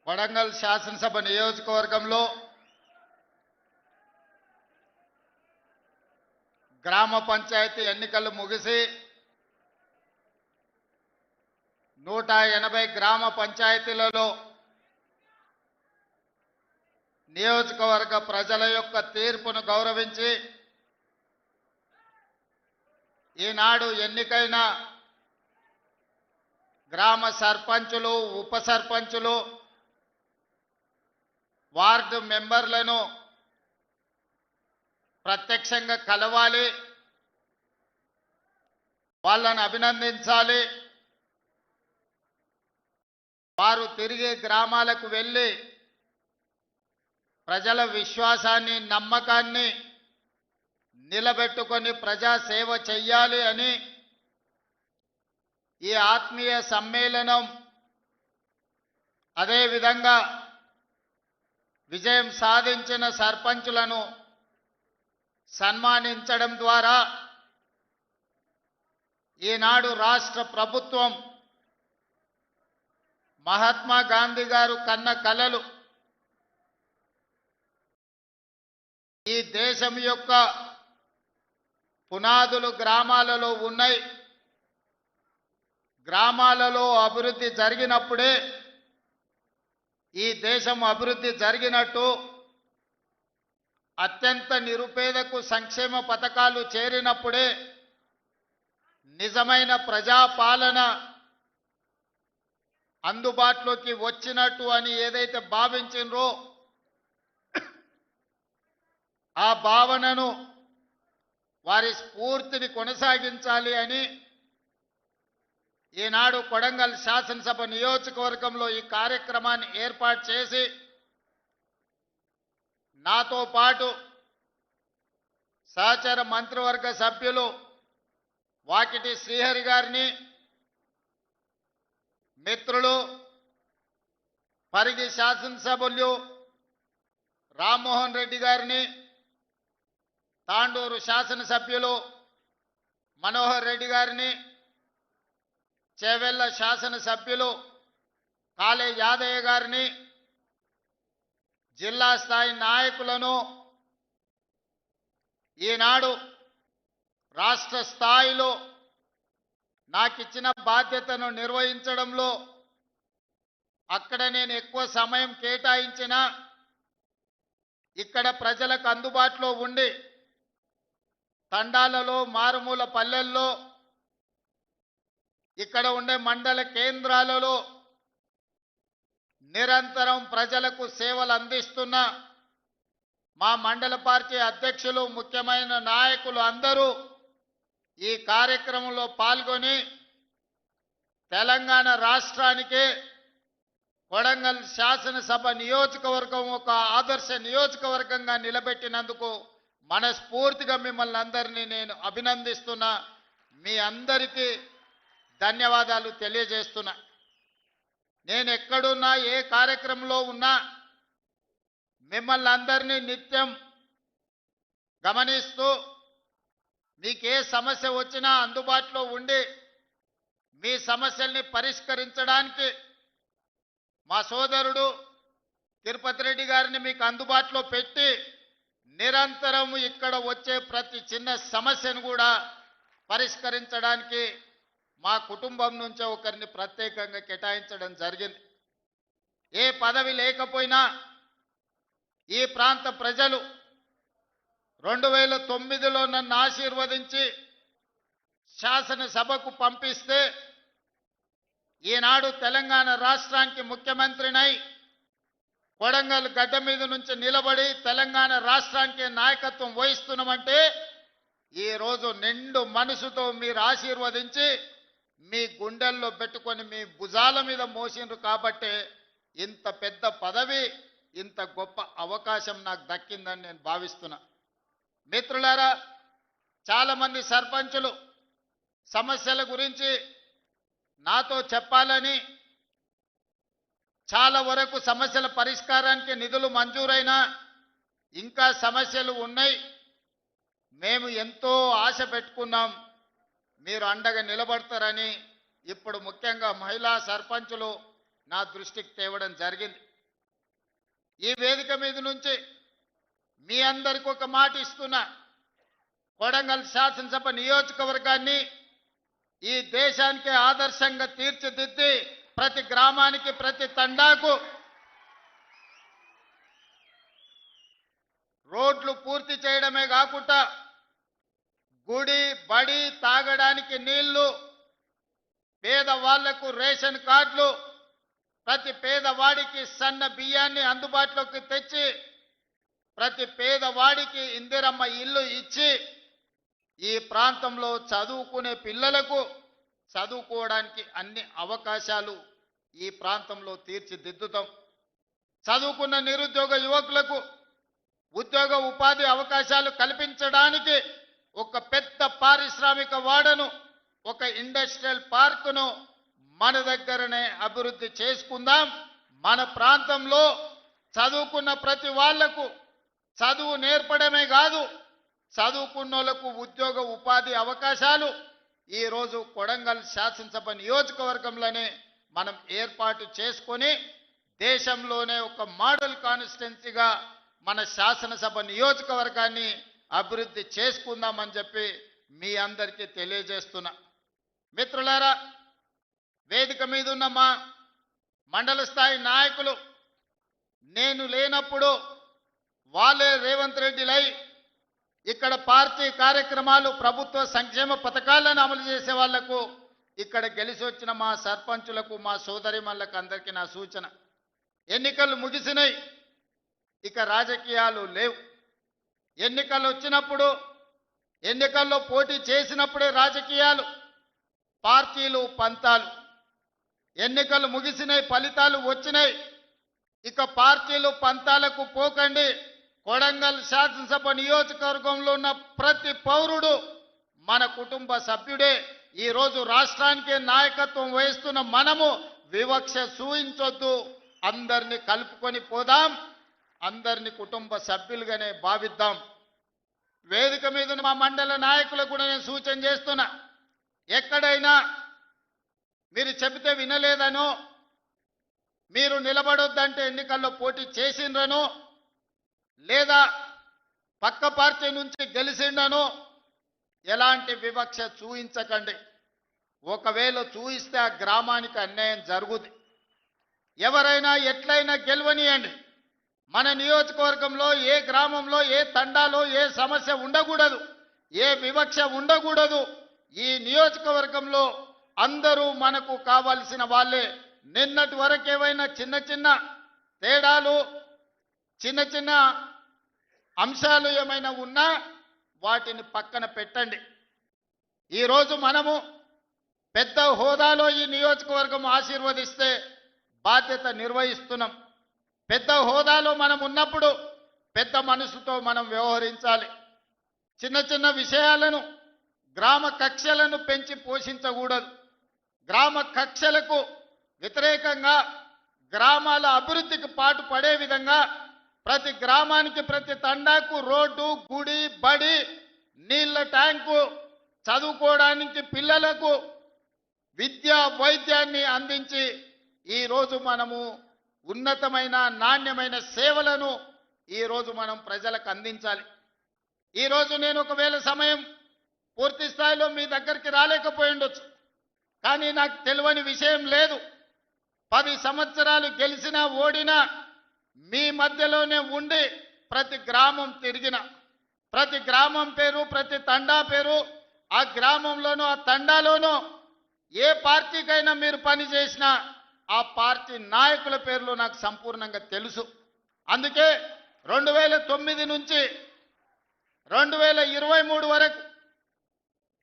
కొడంగల్ శాసనసభ నియోజకవర్గంలో గ్రామ పంచాయతీ ఎన్నికలు ముగిసి 180 గ్రామ పంచాయతీలలో నియోజకవర్గ ప్రజల యొక్క తీర్పును గౌరవించి ఈనాడు ఎన్నికైన గ్రామ సర్పంచులు ఉప సర్పంచులు వార్డు మెంబర్లను ప్రత్యక్షంగా కలవాలి, వాళ్ళని అభినందించాలి. వారు తిరిగి గ్రామాలకు వెళ్ళి ప్రజల విశ్వాసాన్ని నమ్మకాన్ని నిలబెట్టుకొని ప్రజాసేవ చెయ్యాలి అని ఈ ఆత్మీయ సమ్మేళనం అదేవిధంగా విజయం సాధించిన సర్పంచులను సన్మానించడం ద్వారా ఈనాడు రాష్ట్ర ప్రభుత్వం మహాత్మా గాంధీ గారు కన్న కలలు ఈ దేశం యొక్క పునాదులు గ్రామాలలో ఉన్నాయి. గ్రామాలలో అభివృద్ధి జరిగినప్పుడే ఈ దేశం అభివృద్ధి జరిగినట్టు, అత్యంత నిరుపేదకు సంక్షేమ పథకాలు చేరినప్పుడే నిజమైన ప్రజాపాలన అందుబాటులోకి వచ్చినట్టు అని ఏదైతే భావించినరో ఆ భావనను వారి స్ఫూర్తిని కొనసాగించాలి అని ఈనాడు కొడంగల్ శాసనసభ నియోజకవర్గంలో ఈ కార్యక్రమాన్ని ఏర్పాటు చేసి నాతో పాటు సహచర మంత్రివర్గ సభ్యులు వాకిటి శ్రీహరి గారిని, మిత్రులు పరిగి శాసనసభ్యులు రామ్మోహన్ రెడ్డి గారిని, తాండూరు శాసనసభ్యులు మనోహర్ రెడ్డి గారిని, చేవెళ్ల శాసనసభ్యులు కాళే యాదయ్య గారిని, జిల్లా స్థాయి నాయకులను, ఈనాడు రాష్ట్ర స్థాయిలో నాకిచ్చిన బాధ్యతను నిర్వహించడంలో అక్కడ నేను ఎక్కువ సమయం కేటాయించిన ఇక్కడ ప్రజలకు అందుబాటులో ఉండి తండాలలో మారుమూల పల్లెల్లో ఇక్కడ ఉండే మండల కేంద్రాలలో నిరంతరం ప్రజలకు సేవలు అందిస్తున్న మా మండల పార్టీ అధ్యక్షులు ముఖ్యమైన నాయకులు అందరూ ఈ కార్యక్రమంలో పాల్గొని తెలంగాణ రాష్ట్రానికి కొడంగల్ శాసనసభ నియోజకవర్గం ఒక ఆదర్శ నియోజకవర్గంగా నిలబెట్టినందుకు మనస్ఫూర్తిగా మిమ్మల్ని అందరినీ నేను అభినందిస్తున్నా. మీ అందరికీ ధన్యవాదాలు తెలియజేస్తున్నా. నేను ఎక్కడున్నా ఏ కార్యక్రమంలో ఉన్నా మిమ్మల్ని అందరినీ నిత్యం గమనిస్తూ మీకే సమస్య వచ్చినా అందుబాటులో ఉండి మీ సమస్యల్ని పరిష్కరించడానికి మా సోదరుడు తిరుపతి రెడ్డి గారిని మీకు అందుబాటులో పెట్టి నిరంతరం ఇక్కడ వచ్చే ప్రతి చిన్న సమస్యను కూడా పరిష్కరించడానికి మా కుటుంబం నుంచే ఒకరిని ప్రత్యేకంగా కేటాయించడం జరిగింది. ఏ పదవి లేకపోయినా ఈ ప్రాంత ప్రజలు 2009లో నన్ను ఆశీర్వదించి శాసనసభకు పంపిస్తే ఈనాడు తెలంగాణ రాష్ట్రానికి ముఖ్యమంత్రినై కొడంగల్ గడ్డ మీద నుంచి నిలబడి తెలంగాణ రాష్ట్రానికి నాయకత్వం వహిస్తున్నామంటే ఈరోజు నిండు మనసుతో మీరు ఆశీర్వదించి మీ గుండెల్లో పెట్టుకొని మీ భుజాల మీద మోసిండ్రు కాబట్టే ఇంత పెద్ద పదవి ఇంత గొప్ప అవకాశం నాకు దక్కిందని నేను భావిస్తున్నా. మిత్రులారా, చాలామంది సర్పంచులు సమస్యల గురించి నాతో చెప్పాలని, చాలా వరకు సమస్యల పరిష్కారానికి నిధులు మంజూరైనా ఇంకా సమస్యలు ఉన్నాయి, మేము ఎంతో ఆశ పెట్టుకున్నాం, మీరు అండగా నిలబడతారని ఇప్పుడు ముఖ్యంగా మహిళా సర్పంచులు నా దృష్టికి తేవడం జరిగింది. ఈ వేదిక మీద నుంచి మీ అందరికి ఒక మాట ఇస్తున్నా. కొడంగల్ శాసనసభ నియోజకవర్గాన్ని ఈ దేశానికి ఆదర్శంగా తీర్చిదిద్ది ప్రతి గ్రామానికి ప్రతి తండాకు రోడ్లు పూర్తి చేయడమే కాకుండా గుడి బడి తాగడానికి నీళ్లు, పేదవాళ్లకు రేషన్ కార్డులు, ప్రతి పేదవాడికి సన్న బియ్యాన్ని అందుబాటులోకి తెచ్చి ప్రతి పేదవాడికి ఇందిరమ్మ ఇల్లు ఇచ్చి ఈ ప్రాంతంలో చదువుకునే పిల్లలకు చదువుకోవడానికి అన్ని అవకాశాలు ఈ ప్రాంతంలో తీర్చిదిద్దుతాం. చదువుకున్న నిరుద్యోగ యువకులకు ఉద్యోగ ఉపాధి అవకాశాలు కల్పించడానికి ఒక పెద్ద పారిశ్రామిక వాడను, ఒక ఇండస్ట్రియల్ పార్కును మన దగ్గరనే అభివృద్ధి చేసుకుందాం. మన ప్రాంతంలో చదువుకున్న ప్రతి వాళ్లకు చదువు నేర్పడమే కాదు, చదువుకున్నోళ్లకు ఉద్యోగ ఉపాధి అవకాశాలు ఈరోజు కొడంగల్ శాసనసభ నియోజకవర్గంలోనే మనం ఏర్పాటు చేసుకొని దేశంలోనే ఒక మోడల్ కాన్స్టిట్యున్సీగా మన శాసనసభ నియోజకవర్గాన్ని అభివృద్ధి చేసుకుందామని చెప్పి మీ అందరికీ తెలియజేస్తున్నా. మిత్రులారా, వేదిక మీద ఉన్న మా మండల స్థాయి నాయకులు నేను లేనప్పుడు వాళ్ళే రేవంత్ రెడ్డిలై ఇక్కడ పార్టీ కార్యక్రమాలు, ప్రభుత్వ సంక్షేమ పథకాలను అమలు చేసే వాళ్లకు ఇక్కడ గెలిచి వచ్చిన మా సర్పంచులకు, మా సోదరిమణులకు అందరికీ నా సూచన, ఎన్నికలు ముగిసినాయి, ఇక రాజకీయాలు లేవు. ఎన్నికలు వచ్చినప్పుడు, ఎన్నికల్లో పోటీ చేసినప్పుడే రాజకీయాలు, పార్టీలు, పంతాలు. ఎన్నికలు ముగిసినాయి, ఫలితాలు వచ్చినాయి, ఇక పార్టీలు పంతాలకు పోకండి. కొడంగల్ శాసనసభ నియోజకవర్గంలో ఉన్న ప్రతి పౌరుడు మన కుటుంబ సభ్యుడే. ఈరోజు రాష్ట్రానికి నాయకత్వం వహిస్తున్న మనము వివక్ష చూయించొద్దు, అందరినీ కలుపుకొని పోదాం, అందరినీ కుటుంబ సభ్యులుగానే భావిద్దాం. వేదిక మీద ఉన్న మా మండల నాయకులకు కూడా నేను సూచన చేస్తున్నా, ఎక్కడైనా మీరు చెబితే వినలేదనో, మీరు నిలబడొద్దంటే ఎన్నికల్లో పోటీ చేసిండ్రనో, లేదా పక్క పార్టీ నుంచి గెలిచిండనో ఎలాంటి వివక్ష చూయించకండి. ఒకవేళ చూయిస్తే ఆ గ్రామానికి అన్యాయం జరుగుతుంది. ఎవరైనా ఎట్లయినా గెలవనియండి. మన నియోజకవర్గంలో ఏ గ్రామంలో ఏ తండాలో ఏ సమస్య ఉండకూడదు, ఏ వివక్ష ఉండకూడదు. ఈ నియోజకవర్గంలో అందరూ మనకు కావాల్సిన వాళ్ళే. నిన్నటి వరకు ఏవైనా చిన్న చిన్న తేడాలు, చిన్న చిన్న అంశాలు ఏమైనా ఉన్నా వాటిని పక్కన పెట్టండి. ఈరోజు మనము పెద్ద హోదాలో ఈ నియోజకవర్గం ఆశీర్వదిస్తే బాధ్యత నిర్వహిస్తున్నాం. పెద్ద హోదాలో మనం ఉన్నప్పుడు పెద్ద మనసుతో మనం వ్యవహరించాలి. చిన్న చిన్న విషయాలను, గ్రామ కక్షలను పెంచి పోషించకూడదు. గ్రామ కక్షలకు వ్యతిరేకంగా గ్రామాల అభివృద్ధికి పాటు పడే విధంగా ప్రతి గ్రామానికి ప్రతి తండాకు రోడ్డు, గుడి, బడి, నీళ్ల ట్యాంకు, చదువుకోవడానికి పిల్లలకు విద్య, వైద్యాన్ని అందించి ఈరోజు మనము ఉన్నతమైన నాణ్యమైన సేవలను ఈరోజు మనం ప్రజలకు అందించాలి. ఈరోజు నేను ఒకవేళ సమయం పూర్తి స్థాయిలో మీ దగ్గరికి రాలేకపోయి ఉండొచ్చు, కానీ నాకు తెలియని విషయం లేదు. 10 సంవత్సరాలు గెలిచినా ఓడినా మీ మధ్యలోనే ఉండి ప్రతి గ్రామం తిరిగిన, ప్రతి గ్రామం పేరు, ప్రతి తండా పేరు, ఆ గ్రామంలోనూ ఆ తండాలోనూ ఏ పార్టీకైనా మీరు పని చేసినా ఆ పార్టీ నాయకుల పేర్లు నాకు సంపూర్ణంగా తెలుసు. అందుకే 2009 నుంచి 2023 వరకు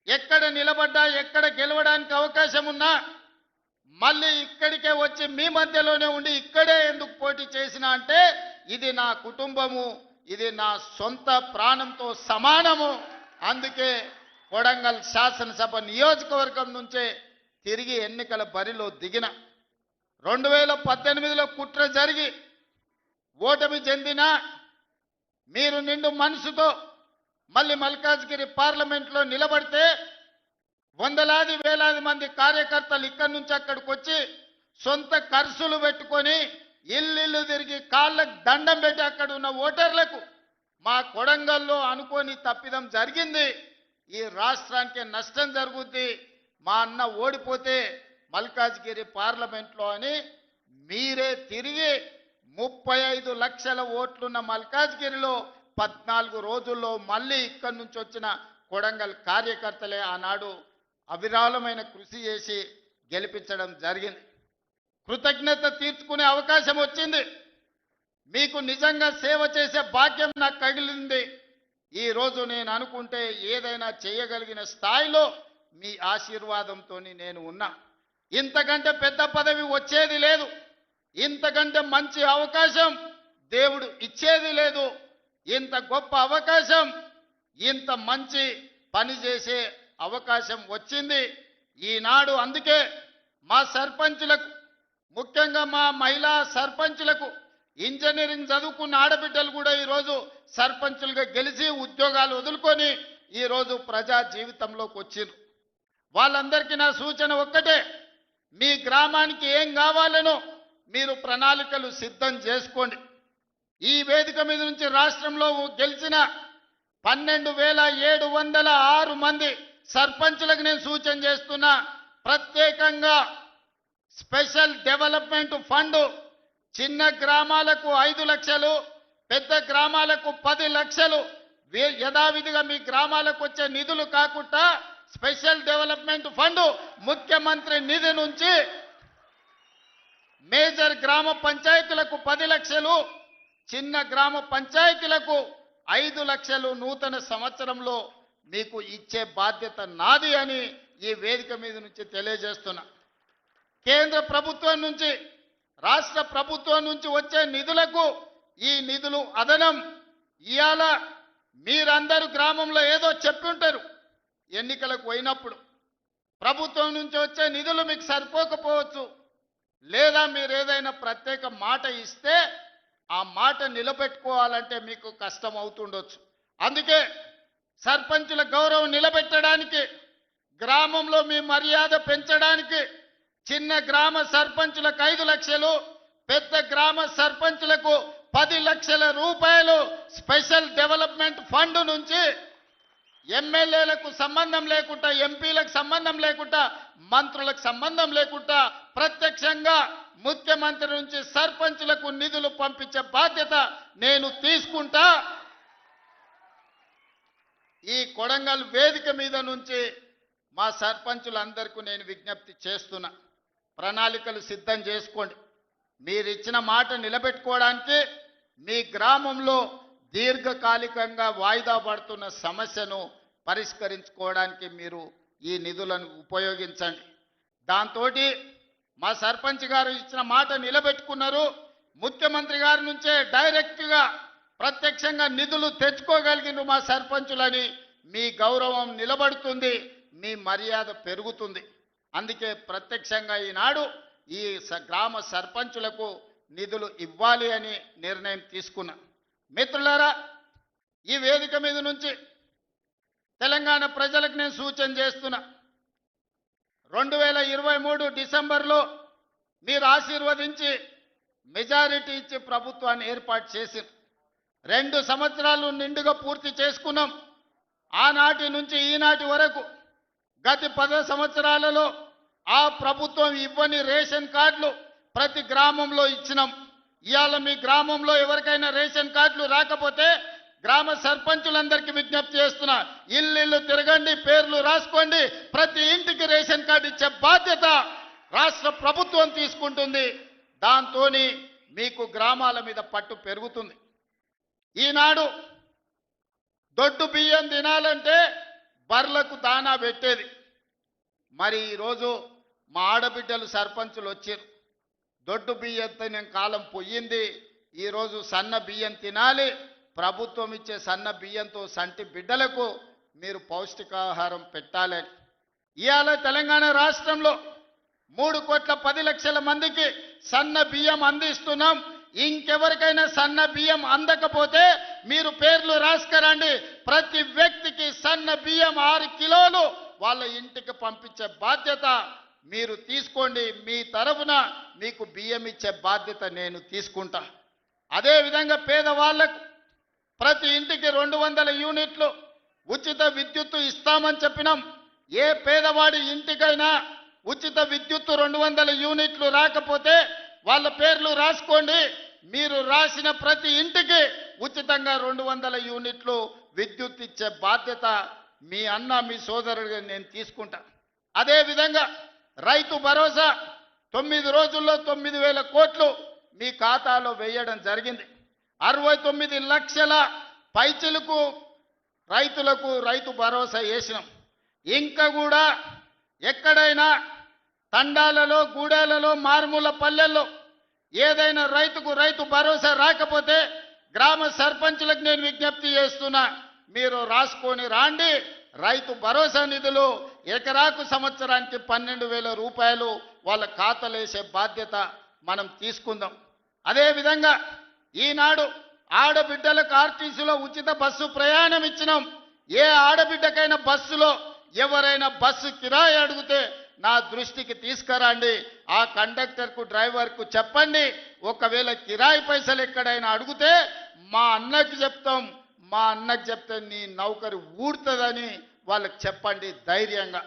ఎక్కడ నిలబడ్డా, ఎక్కడ గెలవడానికి అవకాశం ఉన్నా మళ్ళీ ఇక్కడికే వచ్చి మీ మధ్యలోనే ఉండి ఇక్కడే ఎందుకు పోటీ చేసినా అంటే ఇది నా కుటుంబము, ఇది నా సొంత ప్రాణంతో సమానము. అందుకే కొడంగల్ శాసనసభ నియోజకవర్గం నుంచే తిరిగి ఎన్నికల బరిలో దిగిన. 2018లో కుట్ర జరిగి ఓటమి చెందినా మీరు నిండు మనసుతో మళ్ళీ మల్కాజ్గిరి పార్లమెంట్లో నిలబడితే వందలాది వేలాది మంది కార్యకర్తలు ఇక్కడి నుంచి అక్కడికి వచ్చి సొంత ఖర్చులు పెట్టుకొని ఇల్లు తిరిగి కాళ్ళకు దండం పెట్టి అక్కడ ఉన్న ఓటర్లకు మా కొడంగల్లో అనుకోని తప్పిదం జరిగింది, ఈ రాష్ట్రానికి నష్టం జరుగుద్ది, మా అన్న ఓడిపోతే మల్కాజ్గిరి పార్లమెంట్లో అని మీరే తిరిగి 35 లక్షల ఓట్లున్న మల్కాజ్గిరిలో 14 రోజుల్లో మళ్ళీ ఇక్కడి నుంచి వచ్చిన కొడంగల్ కార్యకర్తలే ఆనాడు అవిరాళమైన కృషి చేసి గెలిపించడం జరిగింది. కృతజ్ఞత తీర్చుకునే అవకాశం వచ్చింది. మీకు నిజంగా సేవ చేసే భాగ్యం నాకు కలిగింది. ఈరోజు నేను అనుకుంటే ఏదైనా చేయగలిగిన స్థాయిలో మీ ఆశీర్వాదంతో నేను ఉన్నా. ఇంతకంటే పెద్ద పదవి వచ్చేది లేదు, ఇంతకంటే మంచి అవకాశం దేవుడు ఇచ్చేది లేదు. ఇంత గొప్ప అవకాశం, ఇంత మంచి పని చేసే అవకాశం వచ్చింది ఈనాడు. అందుకే మా సర్పంచులకు, ముఖ్యంగా మా మహిళా సర్పంచులకు, ఇంజనీరింగ్ చదువుకున్న ఆడబిడ్డలు కూడా ఈరోజు సర్పంచులుగా గెలిచి ఉద్యోగాలు వదులుకొని ఈరోజు ప్రజా జీవితంలోకి వచ్చిండ్రు. వాళ్ళందరికీ నా సూచన ఒక్కటే, మీ గ్రామానికి ఏం కావాలనో మీరు ప్రణాళికలు సిద్ధం చేసుకోండి. ఈ వేదిక మీద నుంచి రాష్ట్రంలో గెలిచిన 12,706 మంది సర్పంచులకు నేను సూచన చేస్తున్నా, ప్రత్యేకంగా స్పెషల్ డెవలప్మెంట్ ఫండ్ చిన్న గ్రామాలకు 5 లక్షలు, పెద్ద గ్రామాలకు 10 లక్షలు యథావిధిగా మీ గ్రామాలకు వచ్చే నిధులు కాకుండా స్పెషల్ డెవలప్మెంట్ ఫండ్ ముఖ్యమంత్రి నిధి నుంచి మేజర్ గ్రామ పంచాయతీలకు 10 లక్షలు, చిన్న గ్రామ పంచాయతీలకు 5 లక్షలు నూతన సంవత్సరంలో మీకు ఇచ్చే బాధ్యత నాది అని ఈ వేదిక మీద నుంచి తెలియజేస్తున్నా. కేంద్ర ప్రభుత్వం నుంచి, రాష్ట్ర ప్రభుత్వం నుంచి వచ్చే నిధులకు ఈ నిధులు అదనం. ఇవాళ మీరందరూ గ్రామంలో ఏదో చెప్పుంటారు, ఎన్నికలకు పోయినప్పుడు ప్రభుత్వం నుంచి వచ్చే నిధులు మీకు సరిపోకపోవచ్చు, లేదా మీరు ఏదైనా ప్రత్యేక మాట ఇస్తే ఆ మాట నిలబెట్టుకోవాలంటే మీకు కష్టం అవుతుండొచ్చు. అందుకే సర్పంచుల గౌరవం నిలబెట్టడానికి, గ్రామంలో మీ మర్యాద పెంచడానికి చిన్న గ్రామ సర్పంచులకు 5 లక్షలు, పెద్ద గ్రామ సర్పంచులకు 10 లక్షల రూపాయలు స్పెషల్ డెవలప్మెంట్ ఫండ్ నుంచి ఎమ్మెల్యేలకు సంబంధం లేకుండా, ఎంపీలకు సంబంధం లేకుండా, మంత్రులకు సంబంధం లేకుండా ప్రత్యక్షంగా ముఖ్యమంత్రి నుంచి సర్పంచులకు నిధులు పంపించే బాధ్యత నేను తీసుకుంటా. ఈ కొడంగల్ వేదిక మీద నుంచి మా సర్పంచులందరికీ నేను విజ్ఞప్తి చేస్తున్నా, ప్రణాళికలు సిద్ధం చేసుకోండి. మీరు ఇచ్చిన మాట నిలబెట్టుకోవడానికి మీ గ్రామంలో దీర్ఘకాలికంగా వాయిదా పడుతున్న సమస్యను పరిష్కరించుకోవడానికి మీరు ఈ నిధులను ఉపయోగించండి. దాంతో మా సర్పంచ్ గారు ఇచ్చిన మాట నిలబెట్టుకున్నారు. ముఖ్యమంత్రి గారి నుంచే డైరెక్ట్గా ప్రత్యక్షంగా నిధులు తెచ్చుకోగలిగిన మా సర్పంచులని మీ గౌరవం నిలబడుతుంది, మీ మర్యాద పెరుగుతుంది. అందుకే ప్రత్యక్షంగా ఈనాడు ఈ గ్రామ సర్పంచులకు నిధులు ఇవ్వాలి అని నిర్ణయం తీసుకున్నా. మిత్రులారా, ఈ వేదిక మీద నుంచి తెలంగాణ ప్రజలకు నేను సూచన చేస్తున్నా, 2023 డిసెంబర్లో మీరు ఆశీర్వదించి మెజారిటీ ఇచ్చి ప్రభుత్వాన్ని ఏర్పాటు చేసి 2 సంవత్సరాలు నిండుగా పూర్తి చేసుకున్నాం. ఆనాటి నుంచి ఈనాటి వరకు గత 10 సంవత్సరాలలో ఆ ప్రభుత్వం ఇవ్వని రేషన్ కార్డులు ప్రతి గ్రామంలో ఇచ్చినాం. ఇవాళ మీ గ్రామంలో ఎవరికైనా రేషన్ కార్డులు రాకపోతే గ్రామ సర్పంచులందరికీ విజ్ఞప్తి చేస్తున్నా, ఇల్లు తిరగండి, పేర్లు రాసుకోండి, ప్రతి ఇంటికి రేషన్ కార్డు ఇచ్చే బాధ్యత రాష్ట్ర ప్రభుత్వం తీసుకుంటుంది. దాంతో మీకు గ్రామాల మీద పట్టు పెరుగుతుంది. ఈనాడు దొడ్డు బియ్యం తినాలంటే బర్లకు దానా పెట్టేది. మరి ఈరోజు మా ఆడబిడ్డలు సర్పంచులు వచ్చారు, దొడ్డు బియ్యంతో నేను కాలం పోయింది, ఈరోజు సన్న బియ్యం తినాలి, ప్రభుత్వం ఇచ్చే సన్న బియ్యంతో సంటి బిడ్డలకు మీరు పౌష్టికాహారం పెట్టాలని. ఇవాళ తెలంగాణ రాష్ట్రంలో 3,10,00,000 మందికి సన్న బియ్యం అందిస్తున్నాం. ఇంకెవరికైనా సన్న బియ్యం అందకపోతే మీరు పేర్లు రాసుకురండి, ప్రతి వ్యక్తికి సన్న బియ్యం 6 కిలోలు వాళ్ళ ఇంటికి పంపించే బాధ్యత మీరు తీసుకోండి, మీ తరఫున మీకు బియ్యం ఇచ్చే బాధ్యత నేను తీసుకుంటా. అదేవిధంగా పేదవాళ్లకు ప్రతి ఇంటికి 200 యూనిట్లు ఉచిత విద్యుత్తు ఇస్తామని చెప్పినాం. ఏ పేదవాడి ఇంటికైనా ఉచిత విద్యుత్తు 200 యూనిట్లు రాకపోతే వాళ్ళ పేర్లు రాసుకోండి. మీరు రాసిన ప్రతి ఇంటికి ఉచితంగా 200 యూనిట్లు విద్యుత్ ఇచ్చే బాధ్యత మీ అన్న మీ సోదరుడిగా నేను తీసుకుంటా. అదేవిధంగా రైతు భరోసా 9 రోజుల్లో 9,000 కోట్లు మీ ఖాతాలో వేయడం జరిగింది. 69 లక్షల పైచిలకు రైతులకు రైతు భరోసా వేసినాం. ఇంకా కూడా ఎక్కడైనా తండాలలో గూడెలలో మారుమూల పల్లెల్లో ఏదైనా రైతుకు రైతు భరోసా రాకపోతే గ్రామ సర్పంచులకు నేను విజ్ఞప్తి చేస్తున్నా, మీరు రాసుకొని రాండి. రైతు భరోసా నిధులు ఎకరాకు సంవత్సరానికి 12,000 రూపాయలు వాళ్ళ ఖాతాలో వేసే బాధ్యత మనం తీసుకుందాం. అదేవిధంగా ఈనాడు ఆడబిడ్డలకు ఆర్టీసీలో ఉచిత బస్సు ప్రయాణం ఇచ్చినాం. ఏ ఆడబిడ్డకైనా బస్సులో ఎవరైనా బస్సు కిరాయి అడిగితే నా దృష్టికి తీసుకురండి. ఆ కండక్టర్కు డ్రైవర్కు చెప్పండి, ఒకవేళ కిరాయి పైసలు ఎక్కడైనా అడిగితే మా అన్నకి చెప్తాం, మా అన్నకి చెప్తే నీ నౌకరు ఊడుతుందని వాళ్ళకి చెప్పండి ధైర్యంగా.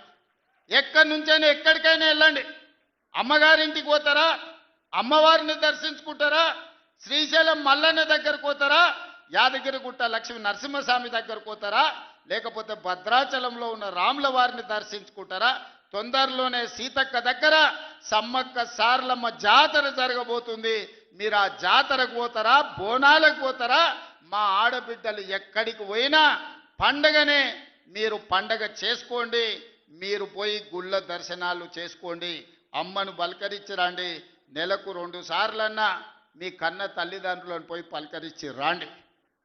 ఎక్కడి నుంచైనా ఎక్కడికైనా వెళ్ళండి. అమ్మగారింటికి పోతారా, అమ్మవారిని దర్శించుకుంటారా, శ్రీశైలం మల్లన్న దగ్గరకు పోతారా, యాదగిరిగుట్ట లక్ష్మీ నరసింహస్వామి దగ్గరకు పోతారా, లేకపోతే భద్రాచలంలో ఉన్న రాముల వారిని దర్శించుకుంటారా, తొందరలోనే సీతక్క దగ్గర సమ్మక్క సారలమ్మ జాతర జరగబోతుంది. మీరు ఆ జాతరకు పోతారా, బోనాలకు పోతారా? మా ఆడబిడ్డలు ఎక్కడికి పోయినా పండగనే మీరు పండగ చేసుకోండి. మీరు పోయి గుళ్ళ దర్శనాలు చేసుకోండి, అమ్మను పలకరించి రండి. నెలకు 2 సార్లన్నా మీ కన్న తల్లిదండ్రులను పోయి పలకరించి రాండి.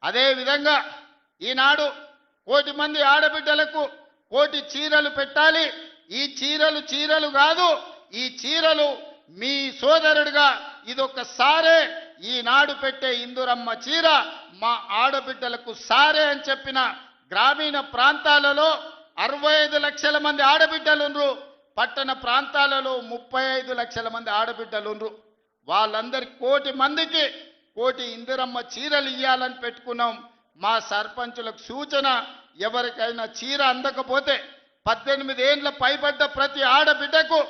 అదేవిధంగా ఈనాడు 1,000 మంది ఆడబిడ్డలకు 1,000 చీరలు పెట్టాలి. ఈ చీరలు కాదు, ఈ చీరలు మీ సోదరుడిగా ఇదొకసారే ఈనాడు పెట్టే ఇందురమ్మ చీర మా ఆడబిడ్డలకు సారే అని చెప్పిన గ్రామీణ ప్రాంతాలలో 65 లక్షల మంది ఆడబిడ్డలుండ్రు, పట్టణ ప్రాంతాలలో 35 లక్షల మంది ఆడబిడ్డలుండ్రు. వాళ్ళందరికి 1,000 మందికి 1,000 ఇందిరమ్మ చీరలు ఇవ్వాలని పెట్టుకున్నాం. మా సర్పంచులకు సూచన, ఎవరికైనా చీర అందకపోతే 18 ఏండ్ల పైబడ్డ ప్రతి ఆడబిడ్డకు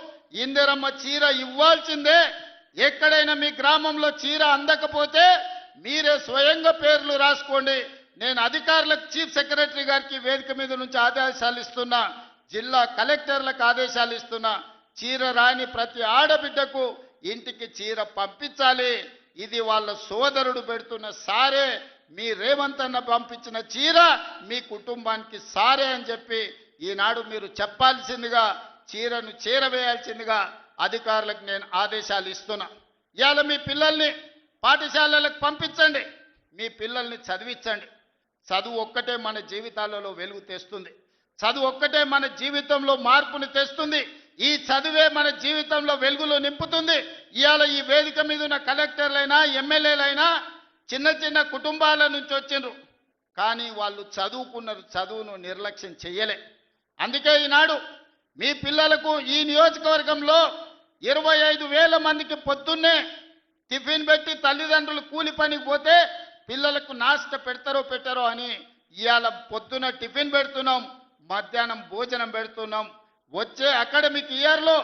ఇందిరమ్మ చీర ఇవ్వాల్సిందే. ఎక్కడైనా మీ గ్రామంలో చీర అందకపోతే మీరే స్వయంగా పేర్లు రాసుకోండి. నేను అధికారులకు చీఫ్ సెక్రటరీ గారికి వేదిక మీద నుంచి ఆదేశాలు ఇస్తున్నా, జిల్లా కలెక్టర్లకు ఆదేశాలు ఇస్తున్నా. చీర రాని ప్రతి ఆడబిడ్డకు ఇంటికి చీర పంపించాలి. ఇది వాళ్ళ సోదరుడు పెడుతున్న సారే, మీ రేవంత్ అన్న పంపించిన చీర మీ కుటుంబానికి సారే అని చెప్పి ఈనాడు మీరు చెప్పాల్సిందిగా, చీరను చేరవేయాల్సిందిగా అధికారులకు నేను ఆదేశాలు ఇస్తున్నా. ఇవాళ మీ పిల్లల్ని పాఠశాలలకు పంపించండి, మీ పిల్లల్ని చదివించండి. చదువు ఒక్కటే మన జీవితాలలో వెలుగు తెస్తుంది. చదువు ఒక్కటే మన జీవితంలో మార్పుని తెస్తుంది. ఈ చదువే మన జీవితంలో వెలుగులు నింపుతుంది. ఇవాళ ఈ వేదిక మీద ఉన్న కలెక్టర్లైనా ఎమ్మెల్యేలైనా చిన్న చిన్న కుటుంబాల నుంచి వచ్చిండ్రు, కానీ వాళ్ళు చదువుకున్నారు, చదువును నిర్లక్ష్యం చెయ్యలే. అందుకే ఈనాడు మీ పిల్లలకు ఈ నియోజకవర్గంలో 25,000 మందికి పొద్దున్నే టిఫిన్ పెట్టి తల్లిదండ్రులు కూలి పనికి పోతే పిల్లలకు నాష్ట పెట్టారో అని ఇవాళ పొద్దున టిఫిన్ పెడుతున్నాం, మధ్యాహ్నం భోజనం పెడుతున్నాం. వచ్చే అకాడమిక్ ఇయర్లో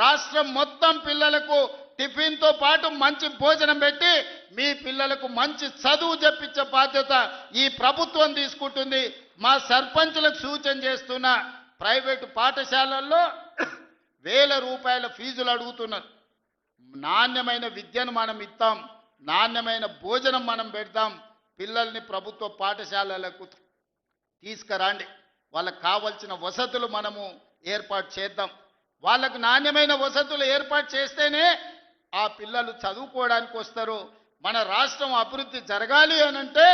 రాష్ట్రం మొత్తం పిల్లలకు టిఫిన్తో పాటు మంచి భోజనం పెట్టి మీ పిల్లలకు మంచి చదువు చెప్పించే బాధ్యత ఈ ప్రభుత్వం తీసుకుంటుంది. మా సర్పంచులకు సూచన చేస్తున్నా, ప్రైవేటు పాఠశాలల్లో 1,000 రూపాయల ఫీజులు అడుగుతున్నారు. నాణ్యమైన విద్యను మనం ఇస్తాం, నాణ్యమైన భోజనం మనం పెడతాం. పిల్లల్ని ప్రభుత్వ పాఠశాలలకు తీసుకురండి, వాళ్ళకు కావాల్సిన వసతులు మనము ఏర్పాటు చేద్దాం. వాళ్ళకు నాణ్యమైన వసతులు ఏర్పాటు చేస్తేనే ఆ పిల్లలు చదువుకోవడానికి వస్తారు. మన రాష్ట్రం అభివృద్ధి జరగాలి అనంటే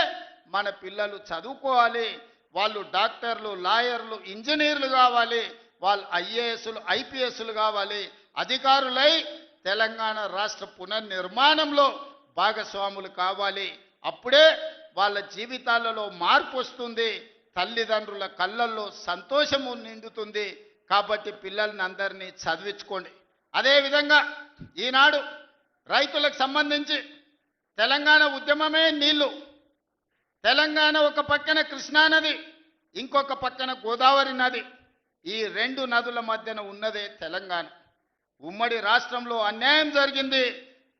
మన పిల్లలు చదువుకోవాలి. వాళ్ళు డాక్టర్లు, లాయర్లు, ఇంజనీర్లు కావాలి. వాళ్ళు ఐఏఎస్లు, ఐపీఎస్లు కావాలి. అధికారులై తెలంగాణ రాష్ట్ర పునర్నిర్మాణంలో భాగస్వాములు కావాలి. అప్పుడే వాళ్ళ జీవితాలలో మార్పు వస్తుంది, తల్లిదండ్రుల కళ్ళల్లో సంతోషము నిండుతుంది. కాబట్టి పిల్లల్ని అందరినీ చదివించుకోండి. అదేవిధంగా ఈనాడు రైతులకు సంబంధించి తెలంగాణ ఉద్యమమే నీళ్లు. తెలంగాణ ఒక పక్కన కృష్ణానది, ఇంకొక పక్కన గోదావరి నది. ఈ రెండు నదుల మధ్యన ఉన్నదే తెలంగాణ. ఉమ్మడి రాష్ట్రంలో అన్యాయం జరిగింది,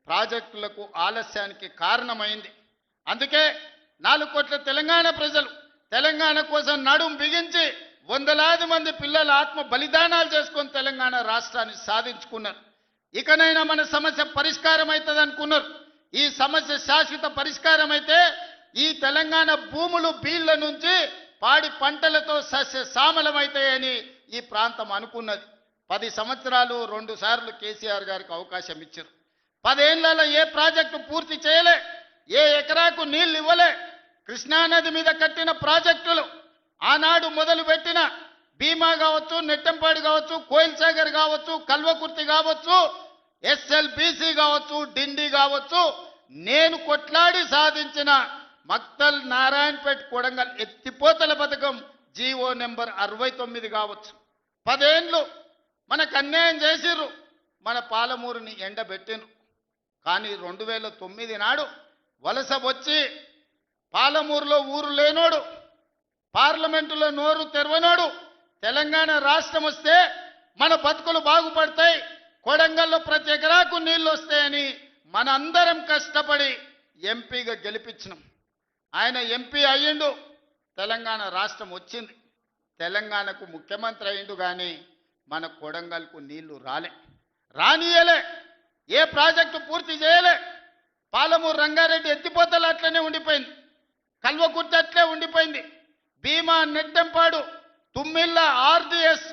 ప్రాజెక్టులకు ఆలస్యానికి కారణమైంది. అందుకే 4 కోట్ల తెలంగాణ ప్రజలు తెలంగాణ కోసం నడుం బిగించి వందలాది మంది పిల్లల ఆత్మ బలిదానాలు చేసుకొని తెలంగాణ రాష్ట్రాన్ని సాధించుకున్నారు. ఇకనైనా మన సమస్య పరిష్కారం అవుతుంది అనుకున్నారు. ఈ సమస్య శాశ్వత పరిష్కారం అయితే ఈ తెలంగాణ భూములు బీళ్ల నుంచి పాడి పంటలతో సస్య సామలమవుతాయని ఈ ప్రాంతం అనుకున్నది. 10 సంవత్సరాలు 2 సార్లు కేసీఆర్ గారికి అవకాశం ఇచ్చారు. 10 ఏళ్లలో ఏ ప్రాజెక్టు పూర్తి చేయలే, ఏ ఎకరాకు నీళ్లు ఇవ్వలే. కృష్ణానది మీద కట్టిన ప్రాజెక్టులు ఆనాడు మొదలుపెట్టిన భీమా కావచ్చు, నెట్టంపాడు కావచ్చు, కోయిల్ సాగర్ కావచ్చు, కల్వకుర్తి కావచ్చు, ఎస్ఎల్బీసీ కావచ్చు, డిండి కావచ్చు, నేను కొట్లాడి సాధించిన మక్తల్ నారాయణపేట కొడంగల్ ఎత్తిపోతల పథకం జీవో నెంబర్ 69 కావచ్చు. 10 ఏళ్ళు మనకు అన్యాయం చేసిర్రు, మన పాలమూరుని ఎండబెట్టిండ్రు. కానీ 2009 నాడు వలస వచ్చి పాలమూరులో ఊరు లేనోడు, పార్లమెంటులో నోరు తెరవనోడు తెలంగాణ రాష్ట్రం వస్తే మన బతుకులు బాగుపడతాయి, కొడంగల్లో ప్రతి ఎకరాకు నీళ్లు వస్తాయని మనందరం కష్టపడి ఎంపీగా గెలిపించినాం. ఆయన ఎంపీ అయ్యిండు, తెలంగాణ రాష్ట్రం వచ్చింది, తెలంగాణకు ముఖ్యమంత్రి అయ్యిండు. కానీ మన కొడంగల్కు నీళ్లు రానియలే, ఏ ప్రాజెక్టు పూర్తి చేయలే. పాలమూరు రంగారెడ్డి ఎత్తిపోతలు అట్లనే ఉండిపోయింది, కల్వకుర్తి అట్లే ఉండిపోయింది. భీమా, నెట్టెంపాడు, తుమ్మిళ్ళ, ఆర్డిఎస్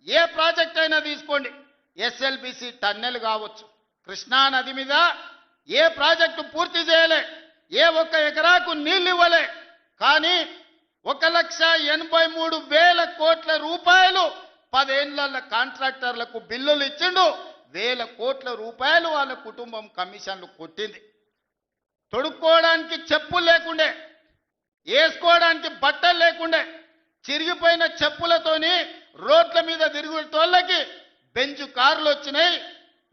ఏ ప్రాజెక్ట్ అయినా తీసుకోండి, ఎస్ఎల్బిసి టన్నెల్ కావచ్చు, కృష్ణా నది మీద ఏ ప్రాజెక్టు పూర్తి చేయలే, ఏ ఒక్క ఎకరాకు నీళ్ళు ఇవ్వలే. కానీ 1,83,000 కోట్ల రూపాయలు 10 ఏళ్ల కాంట్రాక్టర్లకు బిల్లులు ఇచ్చిండు. 1,000 కోట్ల రూపాయలు వాళ్ళ కుటుంబం కమిషన్లు కొట్టింది. తొడుక్కోవడానికి చెప్పులు లేకుండే, వేసుకోవడానికి బట్టలు లేకుండే, చిరిగిపోయిన చెప్పులతోని రోడ్ల మీద తిరుగుతోళ్ళకి బెంచ్ కార్లు వచ్చినాయి.